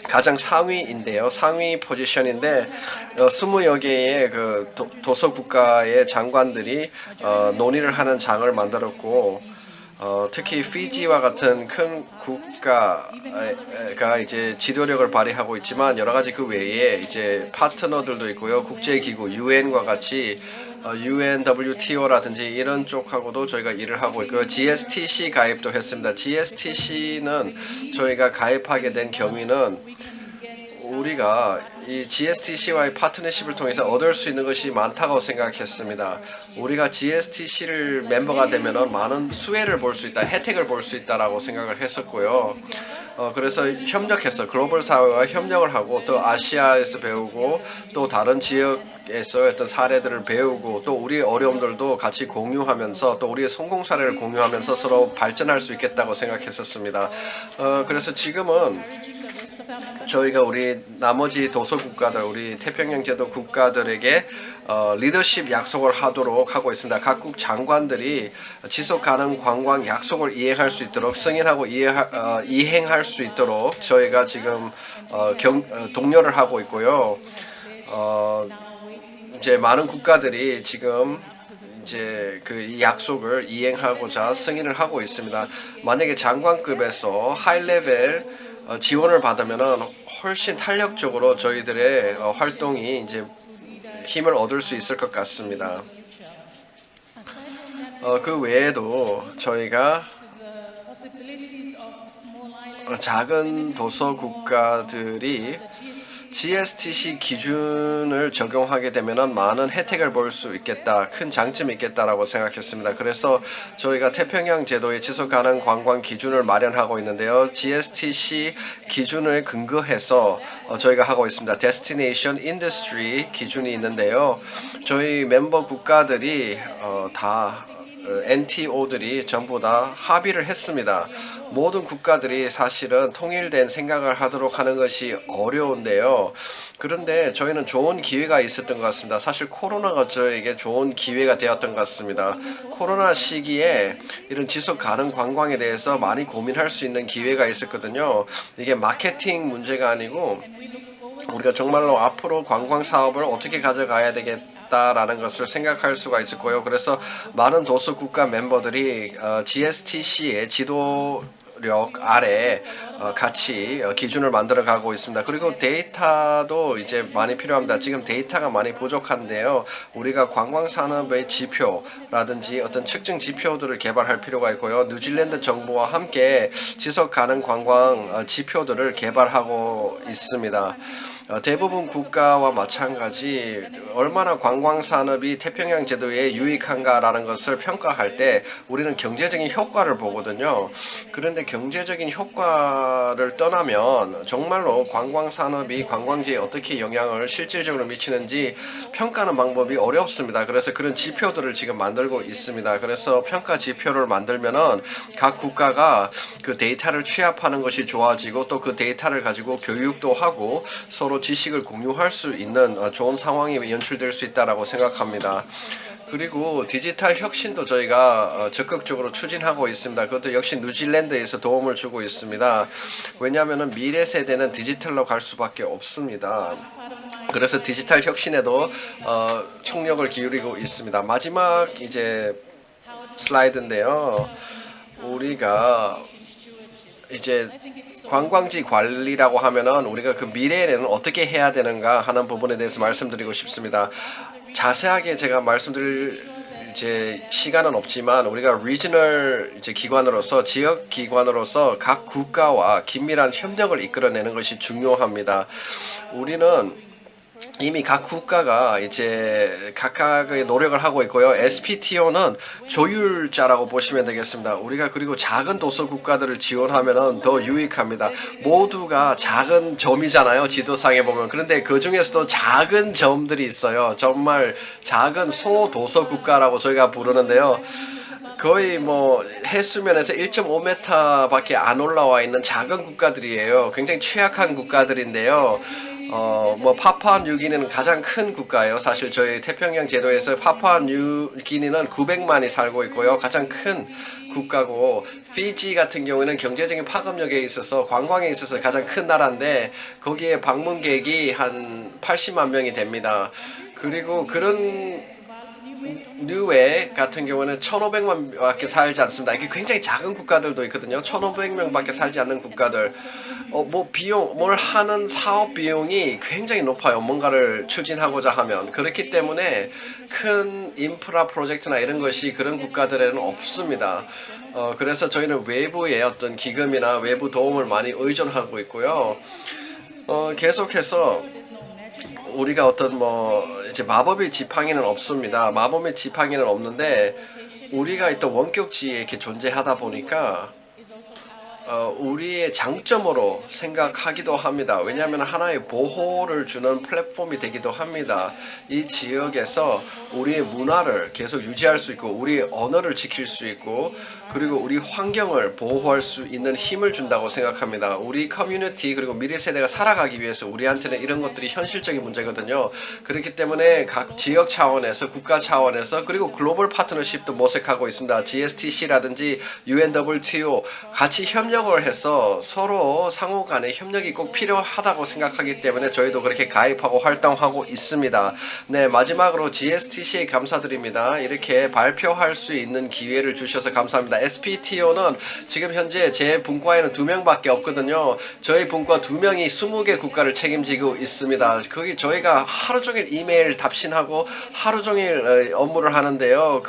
가장 상위인데요. 상위 포지션인데 20여 개의 그 도서 국가의 장관들이 논의를 하는 장을 만들었고 특히 피지와 같은 큰 국가가 이제 지도력을 발휘하고 있지만 여러 가지 그 외에 이제 파트너들도 있고요. 국제기구 UN과 같이 UNWTO라든지 이런 쪽하고도 저희가 일을 하고 있고요. GSTC 가입도 했습니다. GSTC는 저희가 가입하게 된 경위는 우리가 이 GSTC와의 파트너십을 통해서 얻을 수 있는 것이 많다고 생각했습니다. 우리가 GSTC를 멤버가 되면은 많은 수혜를 볼 수 있다, 혜택을 볼 수 있다라고 생각을 했었고요. 그래서 협력해서 글로벌 사회와 협력을 하고 또 아시아에서 배우고 또 다른 지역에서 어떤 사례들을 배우고 또 우리의 어려움들도 같이 공유하면서 또 우리의 성공 사례를 공유하면서 서로 발전할 수 있겠다고 생각했었습니다. 그래서 지금은 저희가 우리 나머지 도서 국가들, 우리 태평양 제도 국가들에게 리더십 약속을 하도록 하고 있습니다. 각국 장관들이 지속 가능 관광 약속을 이행할 수 있도록 승인하고 이행할 수 있도록 저희가 지금 독려를 하고 있고요. 이제 많은 국가들이 지금 이제 이 약속을 이행하고자 승인을 하고 있습니다. 만약에 장관급에서 하이 레벨 지원을 받으면은 훨씬 탄력적으로 저희들의 활동이 이제 힘을 얻을 수 있을 것 같습니다. 그 외에도 저희가 작은 도서 국가들이 GSTC 기준을 적용하게 되면 많은 혜택을 볼 수 있겠다, 큰 장점이 있겠다라고 생각했습니다. 그래서 저희가 태평양 제도의 지속 가능 관광 기준을 마련하고 있는데요. GSTC 기준을 근거해서 저희가 하고 있습니다. Destination Industry 기준이 있는데요. 저희 멤버 국가들이 다 NTO들이 전부 다 합의를 했습니다. 모든 국가들이 사실은 통일된 생각을 하도록 하는 것이 어려운데요. 그런데 저희는 좋은 기회가 있었던 것 같습니다. 사실 코로나가 저에게 좋은 기회가 되었던 것 같습니다. 코로나 시기에 이런 지속 가능 관광에 대해서 많이 고민할 수 있는 기회가 있었거든요. 이게 마케팅 문제가 아니고 우리가 정말로 앞으로 관광 사업을 어떻게 가져가야 되겠다라는 것을 생각할 수가 있을 거예요. 그래서 많은 도서 국가 멤버들이 GSTC의 지도력 아래 같이 기준을 만들어 가고 있습니다. 그리고 데이터도 이제 많이 필요합니다. 지금 데이터가 많이 부족한데요. 우리가 관광 산업의 지표라든지 어떤 측정 지표들을 개발할 필요가 있고요. 뉴질랜드 정부와 함께 지속 가능 관광 지표들을 개발하고 있습니다. 대부분 국가와 마찬가지 얼마나 관광 산업이 태평양 제도에 유익한가라는 것을 평가할 때 우리는 경제적인 효과를 보거든요. 그런데 경제적인 효과를 떠나면 정말로 관광 산업이 관광지에 어떻게 영향을 실질적으로 미치는지 평가하는 방법이 어렵습니다. 그래서 그런 지표들을 지금 만들고 있습니다. 그래서 평가 지표를 만들면은 각 국가가 그 데이터를 취합하는 것이 좋아지고 또 그 데이터를 가지고 교육도 하고 서로 지식을 공유할 수 있는 좋은 상황이 연출될 수 있다라고 생각합니다. 그리고 디지털 혁신도 저희가 적극적으로 추진하고 있습니다. 그것도 역시 뉴질랜드에서 도움을 주고 있습니다. 왜냐하면 미래 세대는 디지털로 갈 수밖에 없습니다. 그래서 디지털 혁신에도 총력을 기울이고 있습니다. 마지막 이제 슬라이드인데요. 우리가 이제 관광지 관리라고 하면은 우리가 그 미래에는 어떻게 해야 되는가 하는 부분에 대해서 말씀드리고 싶습니다. 자세하게 제가 말씀드릴 이제 시간은 없지만 우리가 리저널 이제 기관으로서 지역 기관으로서 각 국가와 긴밀한 협력을 이끌어내는 것이 중요합니다. 우리는 이미 각 국가가 이제 각각의 노력을 하고 있고요. SPTO는 조율자라고 보시면 되겠습니다. 우리가 그리고 작은 도서 국가들을 지원하면은 더 유익합니다. 모두가 작은 점이잖아요. 지도상에 보면. 그런데 그 중에서도 작은 점들이 있어요. 정말 작은 소도서 국가라고 저희가 부르는데요. 거의 뭐 해수면에서 1.5m밖에 안 올라와 있는 작은 국가들이에요. 굉장히 취약한 국가들인데요. 뭐 파푸아뉴기니는 가장 큰 국가예요. 사실 저희 태평양 제도에서 파푸아뉴기니는 900만이 살고 있고요. 가장 큰 국가고 피지 같은 경우에는 경제적인 파급력에 있어서 관광에 있어서 가장 큰 나라인데 거기에 방문객이 한 80만 명이 됩니다. 그리고 그런 뉴에 같은 경우는 1,500만밖에 살지 않습니다. 이게 굉장히 작은 국가들도 있거든요. 1,500명밖에 살지 않는 국가들. 뭐 비용, 뭘 하는 사업 비용이 굉장히 높아요. 뭔가를 추진하고자 하면. 그렇기 때문에 큰 인프라 프로젝트나 이런 것이 그런 국가들에는 없습니다. 그래서 저희는 외부의 어떤 기금이나 외부 도움을 많이 의존하고 있고요. 계속해서 우리가 어떤 뭐 이제 마법의 지팡이는 없습니다. 마법의 지팡이는 없는데 우리가 또 원격지에 이렇게 존재하다 보니까 우리의 장점으로 생각하기도 합니다. 왜냐하면 하나의 보호를 주는 플랫폼이 되기도 합니다. 이 지역에서 우리의 문화를 계속 유지할 수 있고 우리의 언어를 지킬 수 있고 그리고 우리 환경을 보호할 수 있는 힘을 준다고 생각합니다. 우리 커뮤니티 그리고 미래 세대가 살아가기 위해서 우리한테는 이런 것들이 현실적인 문제거든요. 그렇기 때문에 각 지역 차원에서 국가 차원에서 그리고 글로벌 파트너십도 모색하고 있습니다. GSTC라든지 UNWTO 같이 협력을 해서 서로 상호 간의 협력이 꼭 필요하다고 생각하기 때문에 저희도 그렇게 가입하고 활동하고 있습니다. 네, 마지막으로 GSTC에 감사드립니다. 이렇게 발표할 수 있는 기회를 주셔서 감사합니다. SPTO는 지금 현재 제 분과에는 2명밖에 없거든요. 저희 분과 2명이 20개 국가를 책임지고 있습니다. 거기 저희가 하루 종일 이메일 답신하고 하루 종일 업무를 하는데요.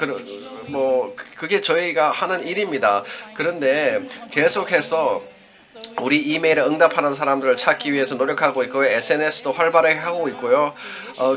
그게 저희가 하는 일입니다. 그런데 계속해서 우리 이메일에 응답하는 사람들을 찾기 위해서 노력하고 있고요. SNS도 활발하게 하고 있고요.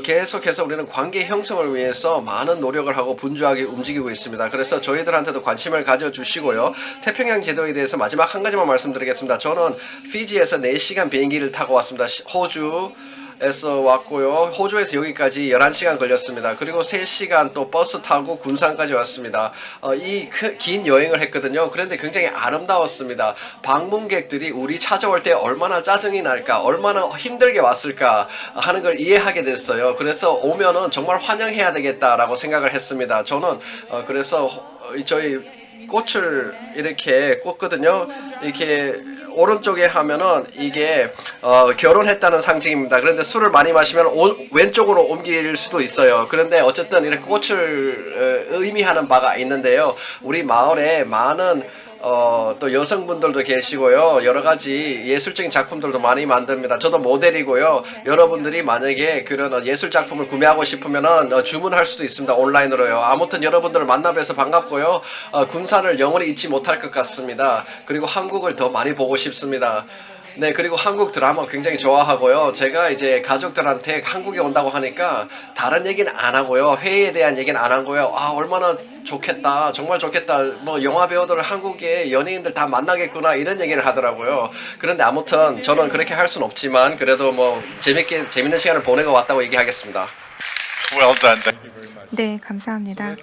계속해서 우리는 관계 형성을 위해서 많은 노력을 하고 분주하게 움직이고 있습니다. 그래서 저희들한테도 관심을 가져주시고요. 태평양 제도에 대해서 마지막 한 가지만 말씀드리겠습니다. 저는 피지에서 4시간 비행기를 타고 왔습니다. 호주에서 왔고요. 호주에서 여기까지 11시간 걸렸습니다. 그리고 3시간 또 버스 타고 군산까지 왔습니다. 이 긴 여행을 했거든요. 그런데 굉장히 아름다웠습니다. 방문객들이 우리 찾아올 때 얼마나 짜증이 날까, 얼마나 힘들게 왔을까 하는 걸 이해하게 됐어요. 그래서 오면은 정말 환영해야 되겠다라고 생각을 했습니다. 저는 그래서 저희 꽃을 이렇게 꽂거든요. 이렇게 오른쪽에 하면은 이게 결혼했다는 상징입니다. 그런데 술을 많이 마시면 왼쪽으로 옮길 수도 있어요. 그런데 어쨌든 이렇게 꽃을 의미하는 바가 있는데요. 우리 마을에 많은 또 여성분들도 계시고요. 여러 가지 예술적인 작품들도 많이 만듭니다. 저도 모델이고요. 여러분들이 만약에 그런 예술 작품을 구매하고 싶으면은 주문할 수도 있습니다. 온라인으로요. 아무튼 여러분들을 만나뵈서 반갑고요. 군산을 영원히 잊지 못할 것 같습니다. 그리고 한국을 더 많이 보고 싶습니다. 네, 그리고 한국 드라마 굉장히 좋아하고요. 제가 이제 가족들한테 한국에 온다고 하니까 다른 얘기는 안 하고요. 회의에 대한 얘기는 안 하고요. 아, 얼마나 좋겠다. 정말 좋겠다. 뭐 영화 배우들 한국의 연예인들 다 만나겠구나 이런 얘기를 하더라고요. 그런데 아무튼 저는 그렇게 할 수는 없지만 그래도 뭐 재밌는 시간을 보내고 왔다고 얘기하겠습니다. Well done. 네, 감사합니다.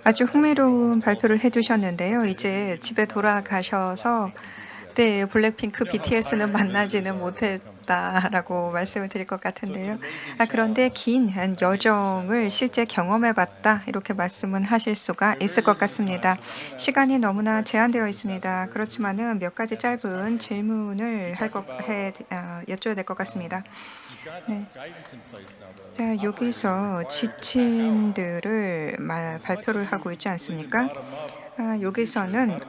아주 흥미로운 발표를 해주셨는데요. 이제 집에 돌아가셔서 네, 블랙핑크 BTS는 만나지는 못했다라고 말씀을 드릴 것 같은데요. 그런데 긴 여정을 실제 경험해봤다 이렇게 말씀은 하실 수가 있을 것 같습니다. 시간이 너무나 제한되어 있습니다. 그렇지만은 몇 가지 짧은 질문을 여쭤야 될 것 같습니다. 네. 자, 여기서 지침들을 발표를 하고 있지 않습니까? 여기서는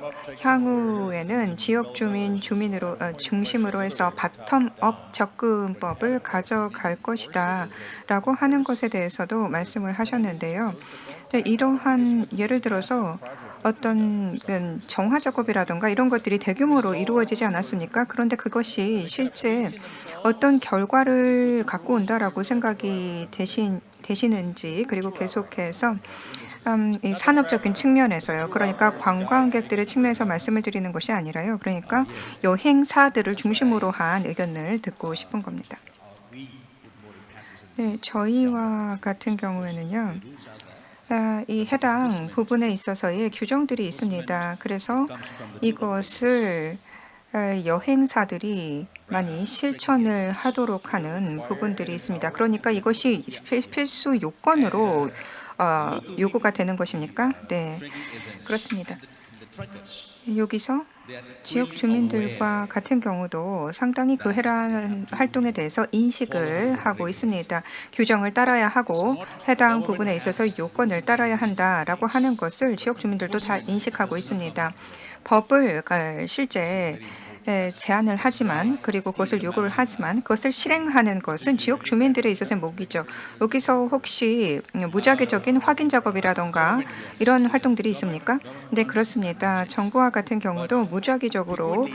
향후에는 지역 주민으로 중심으로 해서 바텀업 접근법을 가져갈 것이다라고 하는 것에 대해서도 말씀을 하셨는데요. 네, 이러한 예를 들어서 어떤 정화 작업이라든가 이런 것들이 대규모로 이루어지지 않았습니까? 그런데 그것이 실제 어떤 결과를 갖고 온다라고 생각이 되시는지 그리고 계속해서 이 산업적인 측면에서요. 그러니까 관광객들의 측면에서 말씀을 드리는 것이 아니라요. 그러니까 여행사들을 중심으로 한 의견을 듣고 싶은 겁니다. 네, 저희와 같은 경우에는요. 이 해당 부분에 있어서의 규정들이 있습니다. 그래서 이것을 여행사들이 많이 실천을 하도록 하는 부분들이 있습니다. 그러니까 이것이 필수 요건으로 요구가 되는 것입니까? 네, 그렇습니다. 여기서 지역 주민들과 같은 경우도 상당히 그 해당 활동에 대해서 인식을 하고 있습니다. 규정을 따라야 하고 해당 부분에 있어서 요건을 따라야 한다라고 하는 것을 지역 주민들도 잘 인식하고 있습니다. 법을 실제 제안을 하지만 그리고 그것을 요구를 하지만 그것을 실행하는 것은 지역 주민들에 있어서의 몫이죠. 여기서 혹시 무작위적인 확인 작업이라던가 이런 활동들이 있습니까? 네, 그렇습니다. 정부와 같은 경우도 무작위적으로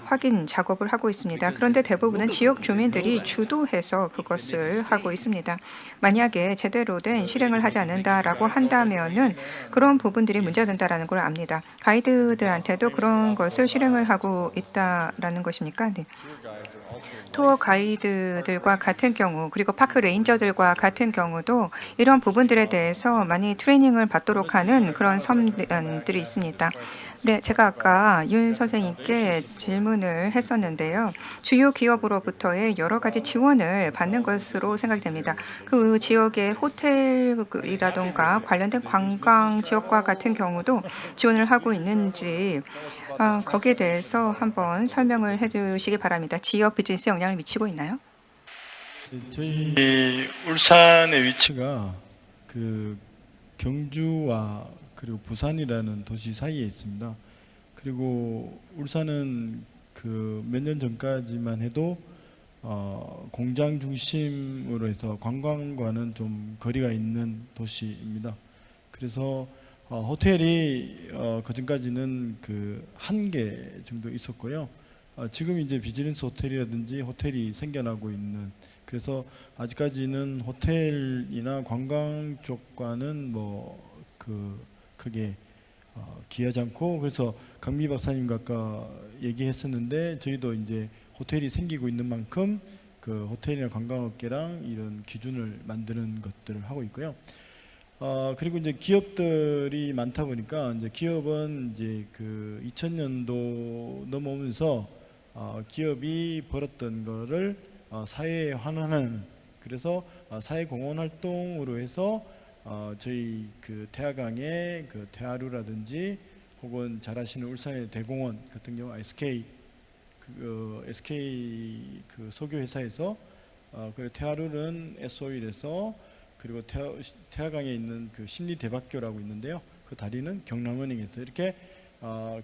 확인 작업을 하고 있습니다. 그런데 대부분은 지역 주민들이 주도해서 그것을 하고 있습니다. 만약에 제대로 된 실행을 하지 않는다라고 한다면은 그런 부분들이 문제된다라는 걸 압니다. 가이드들한테도 그런 것을 실행을 하고 있다라는 것입니까? 네. 투어 가이드들과 같은 경우 그리고 파크 레인저들과 같은 경우도 이런 부분들에 대해서 많이 트레이닝을 받도록 하는 그런 섬들이 있습니다. 네, 제가 아까 윤 선생님께 질문을 했었는데요. 주요 기업으로부터의 여러 가지 지원을 받는 것으로 생각이 됩니다. 그 지역의 호텔이라든가 관련된 관광 지역과 같은 경우도 지원을 하고 있는지 거기에 대해서 한번 설명을 해주시기 바랍니다. 지역 비즈니스 영향을 미치고 있나요? 저희 울산의 위치가 그 경주와 그리고 부산이라는 도시 사이에 있습니다. 그리고 울산은 그 몇 년 전까지만 해도 공장 중심으로 해서 관광과는 좀 거리가 있는 도시입니다. 그래서 호텔이 그전까지는 그 한 개 정도 있었고요. 지금 이제 비즈니스 호텔이라든지 호텔이 생겨나고 있는, 그래서 아직까지는 호텔이나 관광 쪽과는 크게 기여하지 않고, 그래서 강미 박사님과 아까 얘기했었는데 저희도 이제 호텔이 생기고 있는 만큼 그 호텔이나 관광업계랑 이런 기준을 만드는 것들을 하고 있고요. 그리고 이제 기업들이 많다 보니까 이제 기업은 이제 그 2000년도 넘어오면서 기업이 벌었던 거를 사회에 환원하는, 그래서 사회공헌 활동으로 해서 저희 그 태화강의 그 태화루라든지 혹은 잘 아시는 울산의 대공원 같은 경우 SK 그 SK 그 석유 회사에서 그리고 태아룰은 S-오일에서 그리고 태화강에 있는 그 심리대박교라고 있는데요. 그 다리는 경남은행에서 이렇게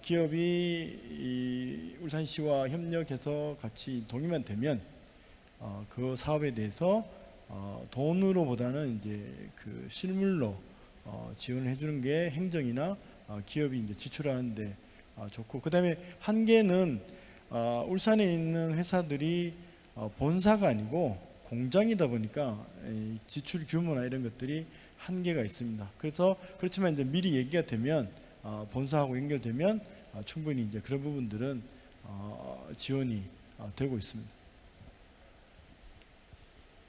기업이 이 울산시와 협력해서 같이 동의만 되면 그 사업에 대해서 돈으로보다는 이제 그 실물로 지원을 해주는 게 행정이나 기업이 이제 지출하는데 좋고, 그다음에 한계는 울산에 있는 회사들이 본사가 아니고 공장이다 보니까 지출 규모나 이런 것들이 한계가 있습니다. 그래서 그렇지만 이제 미리 얘기가 되면 본사하고 연결되면 충분히 이제 그런 부분들은 지원이 되고 있습니다.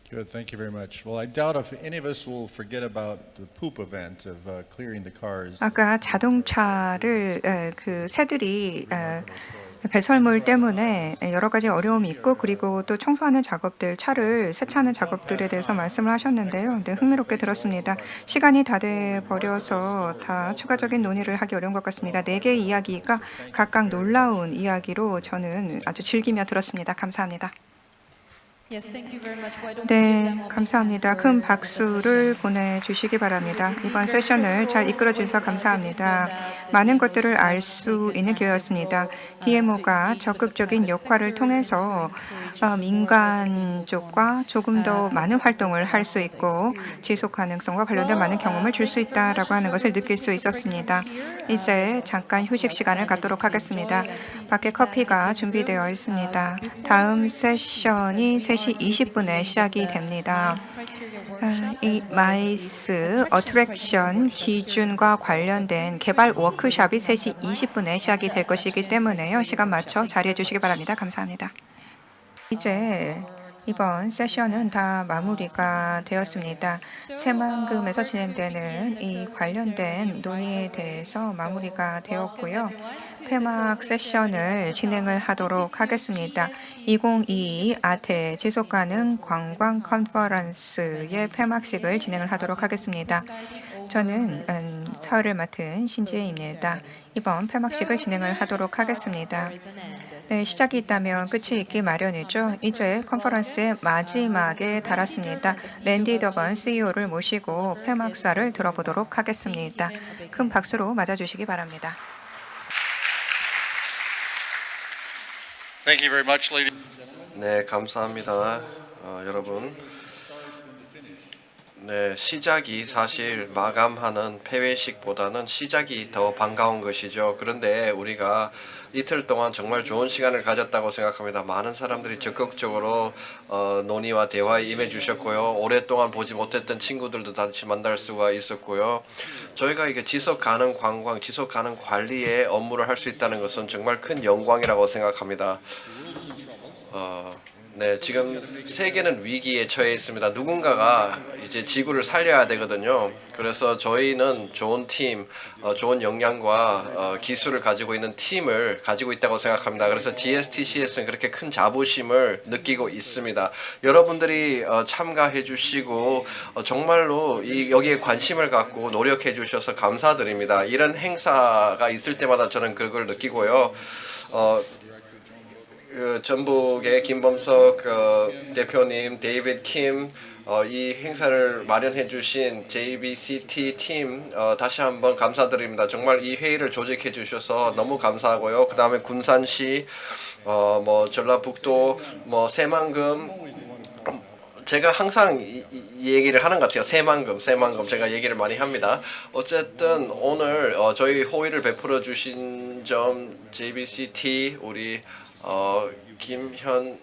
Good, thank you very much. Well, I doubt if any of us will forget about the poop event of clearing the cars. 아까 자동차를 그 새들이 배설물 때문에 여러 가지 어려움이 있고, 그리고 또 청소하는 작업들, 차를 세차하는 작업들에 대해서 말씀을 하셨는데요. 네, 흥미롭게 들었습니다. 시간이 다 돼 버려서 다 추가적인 논의를 하기 어려운 것 같습니다. 4개의 이야기가 각각 놀라운 이야기로 저는 아주 즐기며 들었습니다. 감사합니다. 네, 감사합니다. 큰 박수를 보내주시기 바랍니다. 이번 세션을 잘 이끌어 주셔서 감사합니다. 많은 것들을 알 수 있는 기회였습니다. DMO가 적극적인 역할을 통해서 민간 쪽과 조금 더 많은 활동을 할 수 있고 지속 가능성과 관련된 많은 경험을 줄 수 있다라고 하는 것을 느낄 수 있었습니다. 이제 잠깐 휴식 시간을 갖도록 하겠습니다. 밖에 커피가 준비되어 있습니다. 다음 세션이 3시 20분에 시작이 됩니다. 이 마이스 어트랙션 기준과 관련된 개발 워크숍이 3시 20분에 시작이 될 것이기 때문에요. 시간 맞춰 자리해 주시기 바랍니다. 감사합니다. 이제 이번 세션은 다 마무리가 되었습니다. 새만금에서 진행되는 이 관련된 논의에 대해서 마무리가 되었고요. 폐막 세션을 진행을 하도록 하겠습니다. 2022 아태 지속가능 관광 컨퍼런스의 폐막식을 진행을 하도록 하겠습니다. 저는 사회를 맡은 신지혜입니다. 이번 폐막식을 진행을 하도록 하겠습니다. 네, 시작이 있다면 끝이 있기 마련이죠. 이제 컨퍼런스의 마지막에 달았습니다. 랜디 더번 CEO를 모시고 폐막사를 들어보도록 하겠습니다. 큰 박수로 맞아주시기 바랍니다. Thank you very much, ladies. 네, 감사합니다. 여러분. 네, 시작이 사실 마감하는 폐회식보다는 시작이 더 반가운 것이죠. 그런데 우리가 이틀 동안 정말 좋은 시간을 가졌다고 생각합니다. 많은 사람들이 적극적으로 논의와 대화에 임해 주셨고요. 오랫동안 보지 못했던 친구들도 다시 만날 수가 있었고요. 저희가 이게 지속 가능 관광, 지속 가능 관리의 업무를 할 수 있다는 것은 정말 큰 영광이라고 생각합니다. 네, 지금 세계는 위기에 처해 있습니다. 누군가가 이제 지구를 살려야 되거든요. 그래서 저희는 좋은 팀, 좋은 역량과 기술을 가지고 있는 팀을 가지고 있다고 생각합니다. 그래서 GSTC에서는 그렇게 큰 자부심을 느끼고 있습니다. 여러분들이 참가해 주시고 정말로 여기에 관심을 갖고 노력해 주셔서 감사드립니다. 이런 행사가 있을 때마다 저는 그걸 느끼고요. 전북의 김범석 대표님, 데이비드 킴, 이 행사를 마련해 주신 JBCT 팀 다시 한번 감사드립니다. 정말 이 회의를 조직해 주셔서 너무 감사하고요. 그 다음에 군산시, 전라북도, 새만금, 제가 항상 이 얘기를 하는 것 같아요. 새만금 제가 얘기를 많이 합니다. 어쨌든 오늘 저희 호의를 베풀어 주신 점 JBCT 우리 김현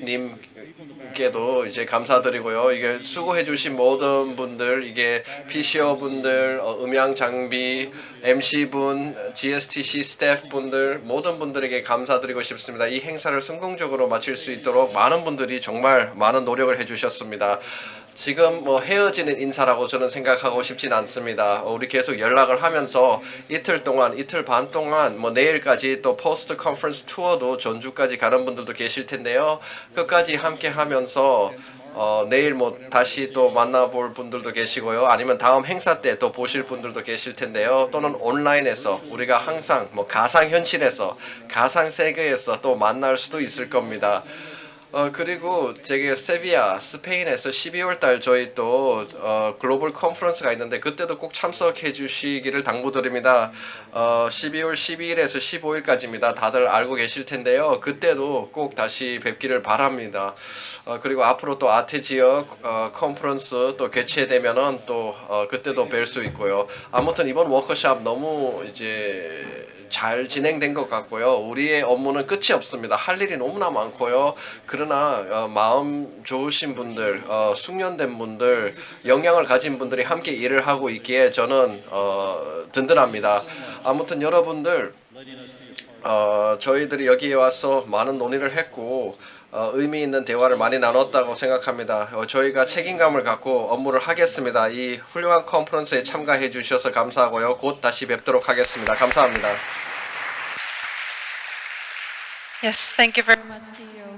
님께도 이제 감사드리고요. 이게 수고해 주신 모든 분들, 이게 PCO 분들, 음향 장비, MC 분, GSTC 스태프 분들, 모든 분들에게 감사드리고 싶습니다. 이 행사를 성공적으로 마칠 수 있도록 많은 분들이 정말 많은 노력을 해 주셨습니다. 지금 헤어지는 인사라고 저는 생각하고 싶진 않습니다. 우리 계속 연락을 하면서 이틀 반 동안 내일까지 또 포스트 컨퍼런스 투어도 전주까지 가는 분들도 계실 텐데요. 끝까지 함께 하면서 내일 뭐 다시 또 만나볼 분들도 계시고요. 아니면 다음 행사 때 또 보실 분들도 계실 텐데요. 또는 온라인에서 우리가 항상 뭐 가상 현실에서 가상 세계에서 또 만날 수도 있을 겁니다. 그리고 제가 세비야 스페인에서 12월 달 저희 또 글로벌 컨퍼런스가 있는데 그때도 꼭 참석해 주시기를 당부드립니다. 12월 12일에서 15일까지입니다. 다들 알고 계실 텐데요. 그때도 꼭 다시 뵙기를 바랍니다. 그리고 앞으로 또 아태 지역 컨퍼런스 또 개최되면은 또 그때도 뵐 수 있고요. 아무튼 이번 워크숍 너무 이제 잘 진행된 것 같고요. 우리의 업무는 끝이 없습니다. 할 일이 너무나 많고요. 그러나 마음 좋으신 분들, 숙련된 분들, 역량을 가진 분들이 함께 일을 하고 있기에 저는 든든합니다. 아무튼 여러분들 저희들이 여기에 와서 많은 논의를 했고 의미 있는 대화를 많이 나눴다고 생각합니다. 저희가 책임감을 갖고 업무를 하겠습니다. 이 훌륭한 컨퍼런스에 참가해 주셔서 감사하고요. 곧 다시 뵙도록 하겠습니다. 감사합니다. Yes, thank you very much.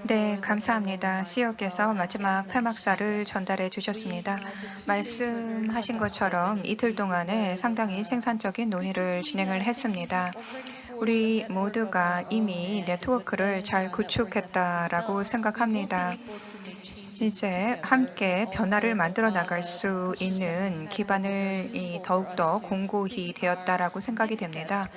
네, 감사합니다. CEO께서 마지막 폐막사를 전달해 주셨습니다. 말씀하신 것처럼 이틀 동안에 상당히 생산적인 논의를 진행을 했습니다. 우리 모두가 이미 네트워크를 잘 구축했다라고 생각합니다. 이제 함께 변화를 만들어 나갈 수 있는 기반을 더욱더 공고히 되었다라고 생각이 됩니다.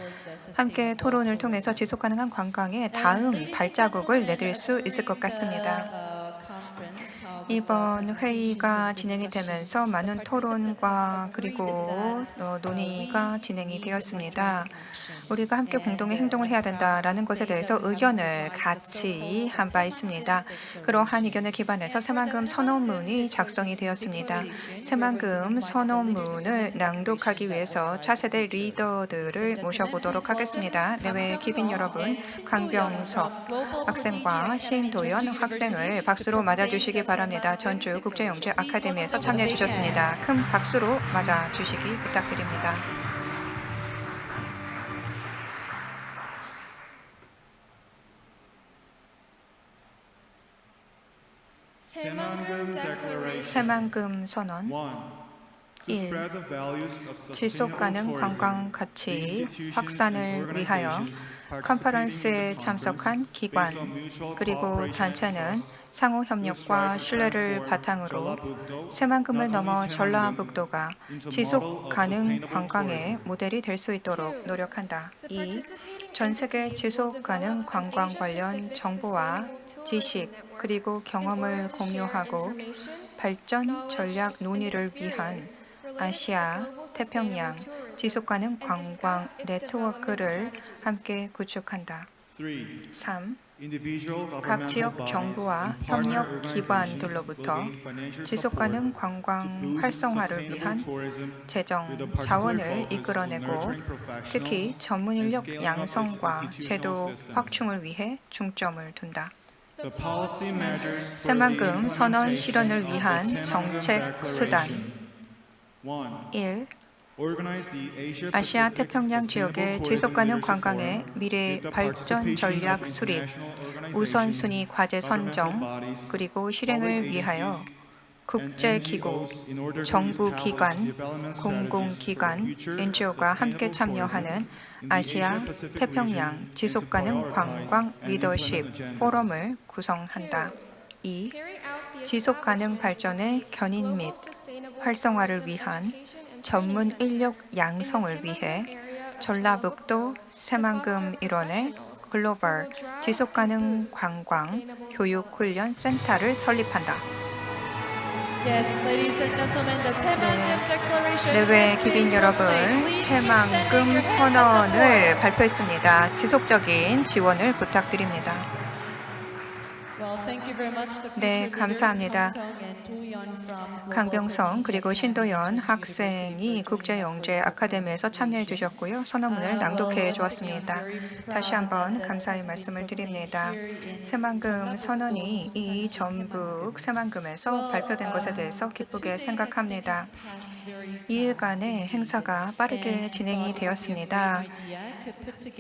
함께 토론을 통해서 지속 가능한 관광의 다음 발자국을 내딜 수 있을 것 같습니다. 이번 회의가 진행이 되면서 많은 토론과 그리고 논의가 진행이 되었습니다. 우리가 함께 공동의 행동을 해야 된다라는 것에 대해서 의견을 같이 한 바 있습니다. 그러한 의견을 기반해서 새만금 선언문이 작성이 되었습니다. 새만금 선언문을 낭독하기 위해서 차세대 리더들을 모셔보도록 하겠습니다. 내외 기빈 여러분, 강병석 학생과 신도연 학생을 박수로 맞아주시기 바랍니다. 전주 국제영재 아카데미에서 참여해 주셨습니다. 큰 박수로 맞아주시기 부탁드립니다. 새만금 선언 1. 지속가능 관광 가치 확산을 위하여 컨퍼런스에 참석한 기관 그리고 단체는 상호 협력과 신뢰를 바탕으로 새만금을 넘어 전라북도가 지속 가능 관광의 모델이 될 수 있도록 노력한다. 2. 전 세계 지속 가능 관광 관련 정보와 지식 그리고 경험을 공유하고 발전 전략 논의를 위한 아시아, 태평양 지속가능 관광 네트워크를 함께 구축한다. 3. 각 지역 정부와 협력 기관들로부터 지속가능 관광 활성화를 위한 재정 자원을 이끌어내고 특히 전문 인력 양성과 제도 확충을 위해 중점을 둔다. 새만금 선언 실현을 위한 정책 수단 1. 아시아 태평양 지역의 지속가능 관광의 미래 발전 전략 수립, 우선순위 과제 선정, 그리고 실행을 위하여 국제기구, 정부기관, 공공기관, NGO가 함께 참여하는 아시아 태평양 지속가능 관광 리더십 포럼을 구성한다. 2. 지속가능 발전의 견인 및 활성화를 위한 전문 인력 양성을 위해 전라북도 새만금 일원의 글로벌 지속가능 관광 교육훈련 센터를 설립한다. 내외 기빈 여러분, 새만금 선언을 발표했습니다. 지속적인 지원을 부탁드립니다. 네, 감사합니다. 강병성 그리고 신도연 학생이 국제영재 아카데미에서 참여해 주셨고요. 선언문을 낭독해 주었습니다. 다시 한번 감사의 말씀을 드립니다. 새만금 선언이 이 전북 새만금에서 발표된 것에 대해서 기쁘게 생각합니다. 2일간의 행사가 빠르게 진행이 되었습니다.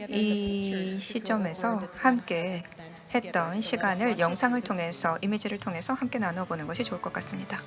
이 시점에서 함께 했던 시간을 영상을 통해 통해서 이미지를 통해서 함께 나눠보는 것이 좋을 것 같습니다.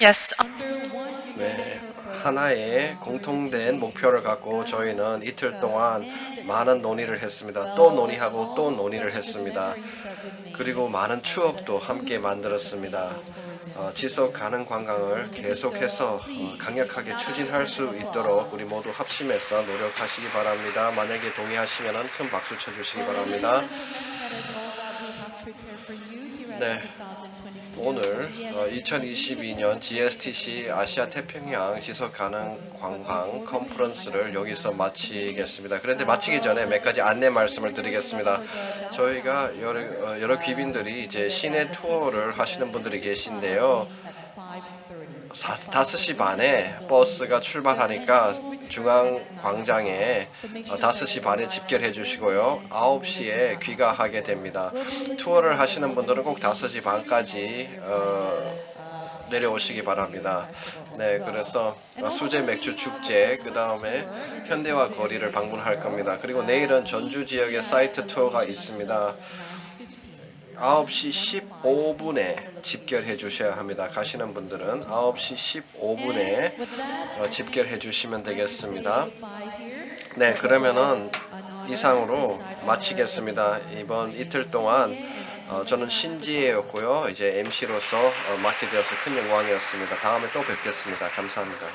Yes, 네, 하나의 공통된 목표를 갖고 저희는 이틀 동안 많은 논의를 했습니다. 또 논의하고 또 논의를 했습니다. 그리고 많은 추억도 함께 만들었습니다. 지속 가능 관광을 계속해서 강력하게 추진할 수 있도록 우리 모두 합심해서 노력하시기 바랍니다. 만약에 동의하시면 큰 박수 쳐주시기 바랍니다. 네, 오늘 2022년 GSTC 아시아 태평양 지속 가능 관광 컨퍼런스를 여기서 마치겠습니다. 그런데 마치기 전에 몇 가지 안내 말씀을 드리겠습니다. 저희가 여러 귀빈들이 이제 시내 투어를 하시는 분들이 계신데요. 5시 반에 버스가 출발하니까 중앙 광장에 5시 반에 집결해 주시고요. 9시에 귀가하게 됩니다. 투어를 하시는 분들은 꼭 5시 반까지 내려오시기 바랍니다. 네, 그래서 수제 맥주 축제, 그 다음에 현대화 거리를 방문할 겁니다. 그리고 내일은 전주 지역의 사이트 투어가 있습니다. 9시 15분에 집결해 주셔야 합니다. 가시는 분들은 9시 15분에 집결해 주시면 되겠습니다. 네, 그러면은 이상으로 마치겠습니다. 이번 이틀 동안 저는 신지혜였고요. 이제 MC로서 맡게 되어서 큰 영광이었습니다. 다음에 또 뵙겠습니다. 감사합니다.